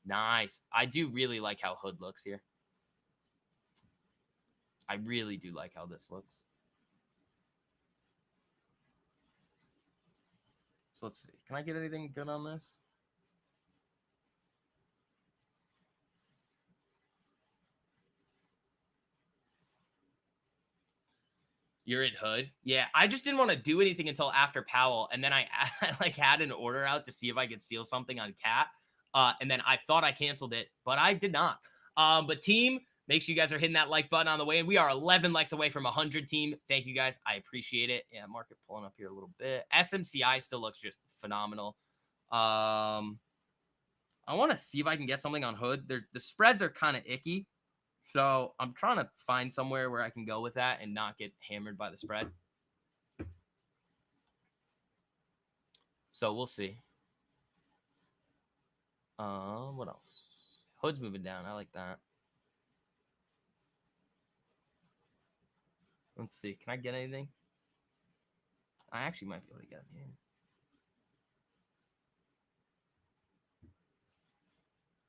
Nice. I do really like how Hood looks here. I really do like how this looks. So let's see. Can I get anything good on this? You're in Hood? Yeah, I just didn't want to do anything until after Powell. And then I like had an order out to see if I could steal something on Cat. And then I thought I canceled it, but I did not. But team, make sure you guys are hitting that like button on the way. We are 11 likes away from 100 team. Thank you guys. I appreciate it. Yeah, market pulling up here a little bit. SMCI still looks just phenomenal. I want to see if I can get something on Hood. The spreads are kind of icky. So I'm trying to find somewhere where I can go with that and not get hammered by the spread. So we'll see. What else? Hood's moving down. I like that. Let's see. Can I get anything? I actually might be able to get him here.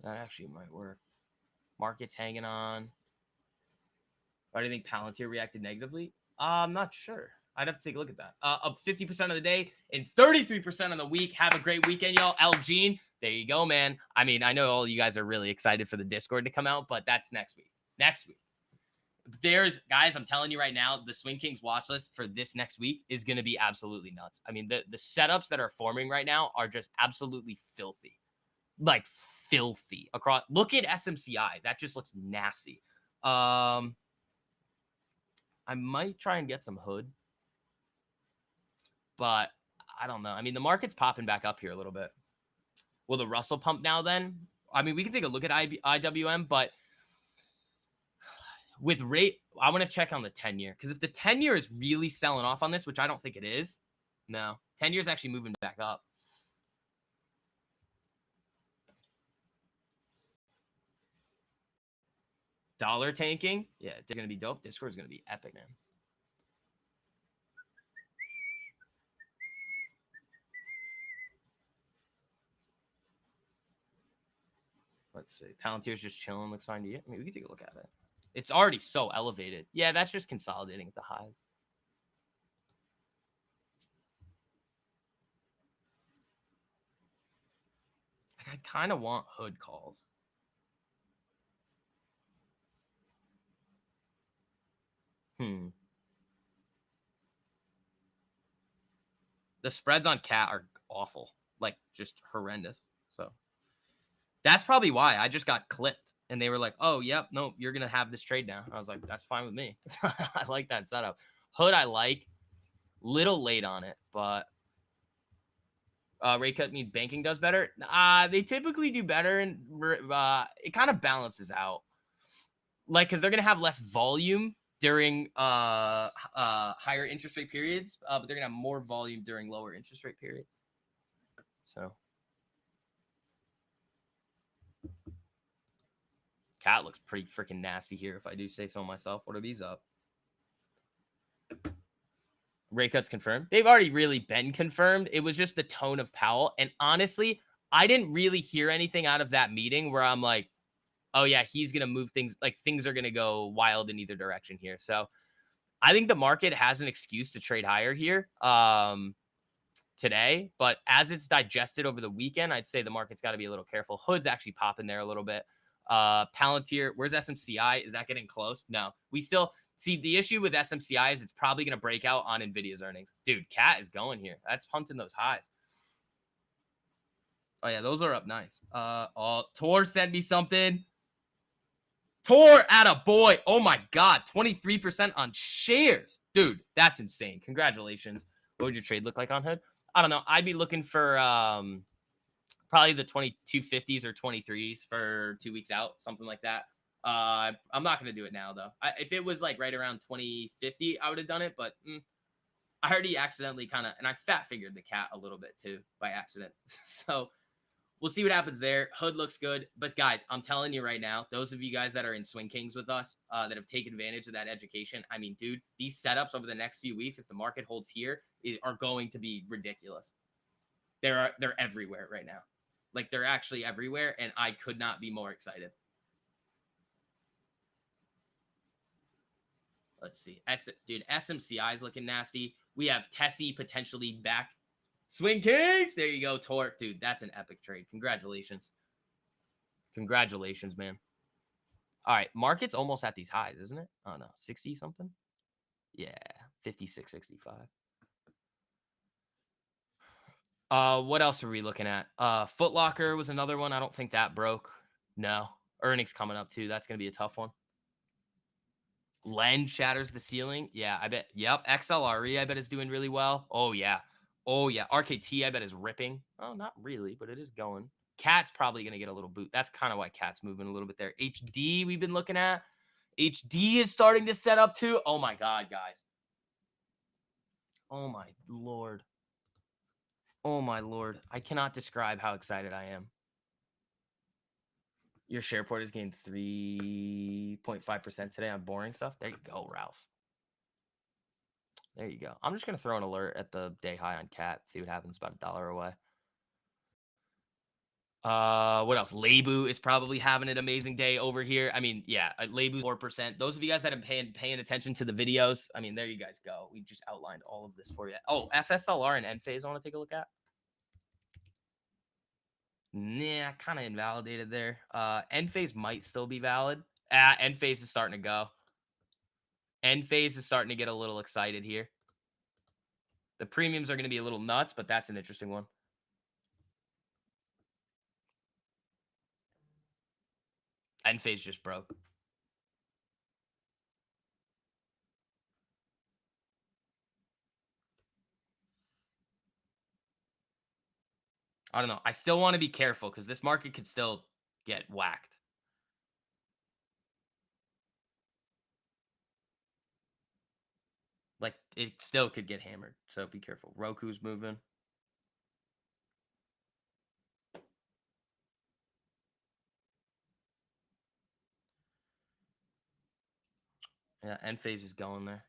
That actually might work. Market's hanging on. Why do you think Palantir reacted negatively? I'm not sure. I'd have to take a look at that. Up 50% of the day and 33% of the week. Have a great weekend, y'all. Elgene, there you go, man. I mean, I know all you guys are really excited for the Discord to come out, but that's next week. Next week. Guys, I'm telling you right now, the Swing Kings watch list for this next week is going to be absolutely nuts. I mean, the setups that are forming right now are just absolutely filthy. Like, filthy. Look at SMCI. That just looks nasty. I might try and get some Hood, but I don't know. I mean, the market's popping back up here a little bit. Will the Russell pump now then? I mean, we can take a look at IWM, but with rate, I want to check on the 10-year, because if the 10-year is really selling off on this, which I don't think it is, no. 10-year is actually moving back up. Dollar tanking? Yeah, it's going to be dope. Discord is going to be epic, man. Let's see. Palantir's just chilling. Looks fine to you. I mean, we can take a look at it. It's already so elevated. Yeah, that's just consolidating at the highs. Like, I kind of want Hood calls. The spreads on Cat are awful. Like, just horrendous. So that's probably why I just got clipped. And they were like, oh, yep, no, you're going to have this trade now. I was like, that's fine with me. I like that setup. Hood, I like. Little late on it, but rate cut mean banking does better. They typically do better, and it kind of balances out. Like, because they're going to have less volume during higher interest rate periods, but they're going to have more volume during lower interest rate periods. So. Cat looks pretty freaking nasty here, if I do say so myself. What are these up? Rate cuts confirmed. They've already really been confirmed. It was just the tone of Powell. And honestly, I didn't really hear anything out of that meeting where I'm like, oh yeah, he's going to move things. Like, things are going to go wild in either direction here. So I think the market has an excuse to trade higher here. today, but as it's digested over the weekend, I'd say the market's got to be a little careful. Hood's actually popping there a little bit. Palantir, where's SMCI? Is that getting close? No. We still see the issue with SMCI is it's probably going to break out on Nvidia's earnings. Dude, Cat is going here. That's hunting those highs. Oh yeah, those are up nice. Tor sent me something. Tor at a boy. Oh my god, 23% on shares. Dude, that's insane. Congratulations. What would your trade look like on Hood? I don't know. I'd be looking for probably the 2250s or 23s for 2 weeks out, something like that. I'm not going to do it now though. If it was like right around 2050, I would have done it, but I already accidentally and I fat figured the cat a little bit too by accident. So we'll see what happens there. Hood looks good. But guys, I'm telling you right now, those of you guys that are in Swing Kings with us that have taken advantage of that education, I mean, dude, these setups over the next few weeks, if the market holds here, are going to be ridiculous. They're everywhere right now. Like, they're actually everywhere, and I could not be more excited. Let's see. Dude, SMCI is looking nasty. We have Tessie potentially back. Swing Kings! There you go, Torque. Dude, that's an epic trade. Congratulations. Congratulations, man. All right, market's almost at these highs, isn't it? Oh, no. 60-something? Yeah, 56.65. What else are we looking at? Foot Locker was another one. I don't think that broke. No. Earnings coming up, too. That's going to be a tough one. Len shatters the ceiling. Yeah, I bet. Yep. XLRE, I bet, is doing really well. Oh, yeah. Oh, yeah. RKT, I bet, is ripping. Oh, not really, but it is going. Cat's probably going to get a little boot. That's kind of why Cat's moving a little bit there. HD, we've been looking at. HD is starting to set up, too. Oh, my God, guys. Oh, my Lord. Oh, my Lord. I cannot describe how excited I am. Your share port has gained 3.5% today on boring stuff. There you go, Ralph. There you go. I'm just going to throw an alert at the day high on Cat. See what happens. About $1 away. What else? Lebu is probably having an amazing day over here. I mean, yeah, Lebu's 4%. Those of you guys that have been paying attention to the videos, I mean, there you guys go. We just outlined all of this for you. Oh, FSLR and Enphase I want to take a look at. Nah, kind of invalidated there. Enphase might still be valid. Enphase is starting to go. Enphase is starting to get a little excited here. The premiums are going to be a little nuts, but that's an interesting one. Enphase just broke. I don't know. I still want to be careful because this market could still get whacked. Like, it still could get hammered. So be careful. Roku's moving. Yeah, Enphase is going there.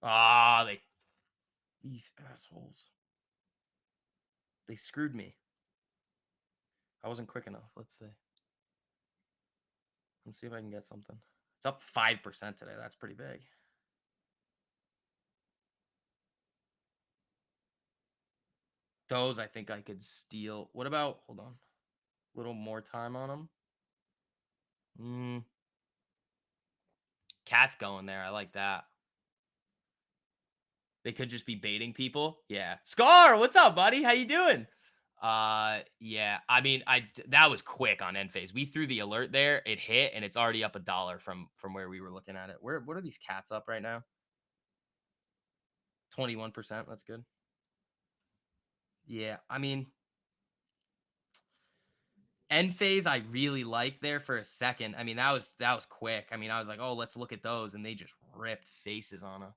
Ah, these assholes. They screwed me. I wasn't quick enough. Let's see. Let's see if I can get something. It's up 5% today. That's pretty big. Those I think I could steal. What about, hold on, a little more time on them. Cat's going there. I like that. They could just be baiting people. Yeah. Scar, what's up, buddy? How you doing? Yeah. I mean, that was quick on Enphase. We threw the alert there. It hit, and it's already up $1 from where we were looking at it. What are these cats up right now? 21%. That's good. Yeah. I mean, Enphase, I really liked there for a second. I mean, that was quick. I mean, I was like, oh, let's look at those, and they just ripped faces on us.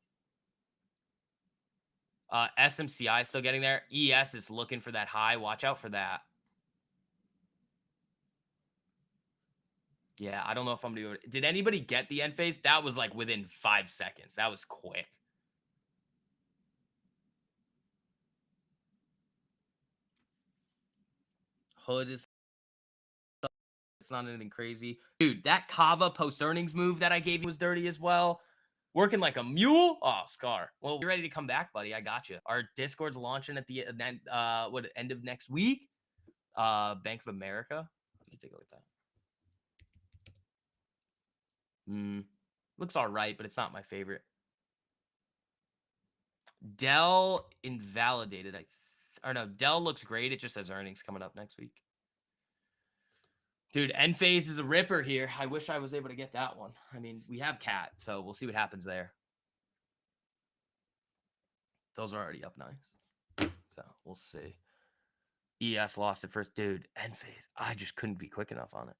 SMCI is still getting there. ES is looking for that high. Watch out for that. Yeah, I don't know if I'm gonna do it. Did anybody get the end phase? That was like within 5 seconds. That was quick. Hood is It's not anything crazy. Dude, that Kava post-earnings move that I gave you was dirty as well. Working like a mule? Oh, Scar. Well, you're ready to come back, buddy. I got you. Our Discord's launching at the end of next week. Bank of America. Let me take a look at that. Looks all right, but it's not my favorite. Dell invalidated. Or no, Dell looks great. It just says earnings coming up next week. Dude, Enphase is a ripper here. I wish I was able to get that one. I mean, we have Cat, so we'll see what happens there. Those are already up nice. So we'll see. ES lost it first. Dude, Enphase. I just couldn't be quick enough on it.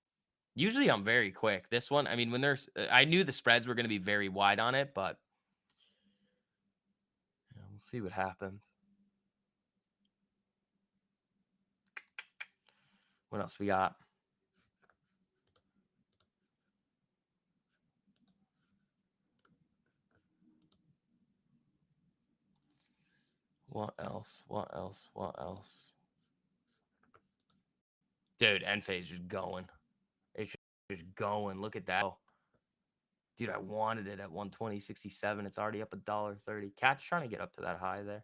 Usually I'm very quick. This one, I mean, when there's, I knew the spreads were going to be very wide on it, but yeah, we'll see what happens. What else we got? What else? What else? What else? Dude, Enphase just going. It's just going. Look at that. Dude, I wanted it at 120.67. It's already up $1.30. Cat's trying to get up to that high there.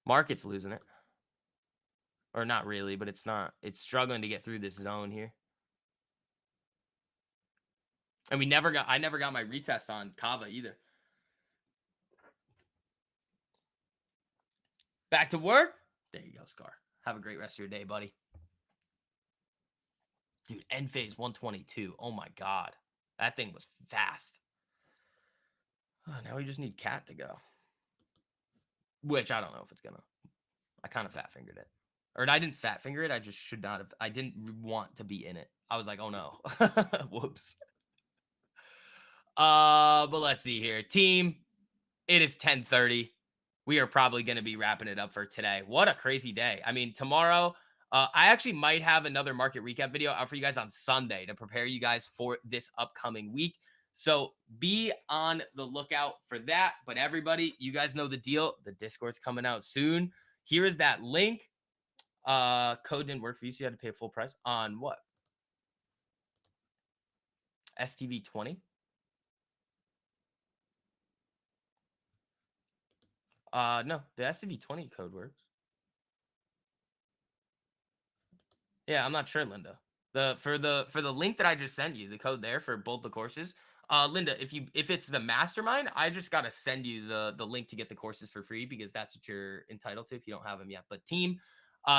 Market's losing it. Or not really, but it's not. It's struggling to get through this zone here. And I never got my retest on Kava either. Back to work. There you go, Scar. Have a great rest of your day, buddy. Dude, Enphase 122. Oh my God. That thing was fast. Oh, now we just need Cat to go. Which I don't know if it's gonna. I kind of fat fingered it. Or I didn't fat finger it. I just should not have. I didn't want to be in it. I was like, oh no. Whoops. But let's see here. Team, it is 10:30. We are probably going to be wrapping it up for today. What a crazy day. I mean, tomorrow, I actually might have another market recap video out for you guys on Sunday to prepare you guys for this upcoming week. So be on the lookout for that. But everybody, you guys know the deal. The Discord's coming out soon. Here is that link. Code didn't work for you, so you had to pay full price on what? STV 20. No, the STV 20 code works. Yeah, I'm not sure, Linda. For the link that I just sent you, the code there for both the courses. Linda, if it's the mastermind, I just gotta send you the link to get the courses for free because that's what you're entitled to if you don't have them yet. But team,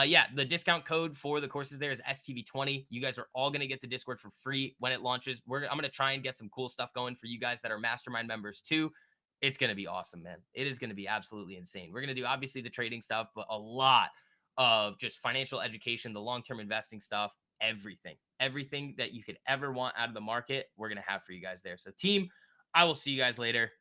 yeah, the discount code for the courses there is STV20. You guys are all gonna get the Discord for free when it launches. I'm gonna try and get some cool stuff going for you guys that are mastermind members too. It's gonna be awesome, man. It is gonna be absolutely insane. We're gonna do obviously the trading stuff, but a lot of just financial education, the long-term investing stuff, everything that you could ever want out of the market, we're going to have for you guys there. So team, I will see you guys later.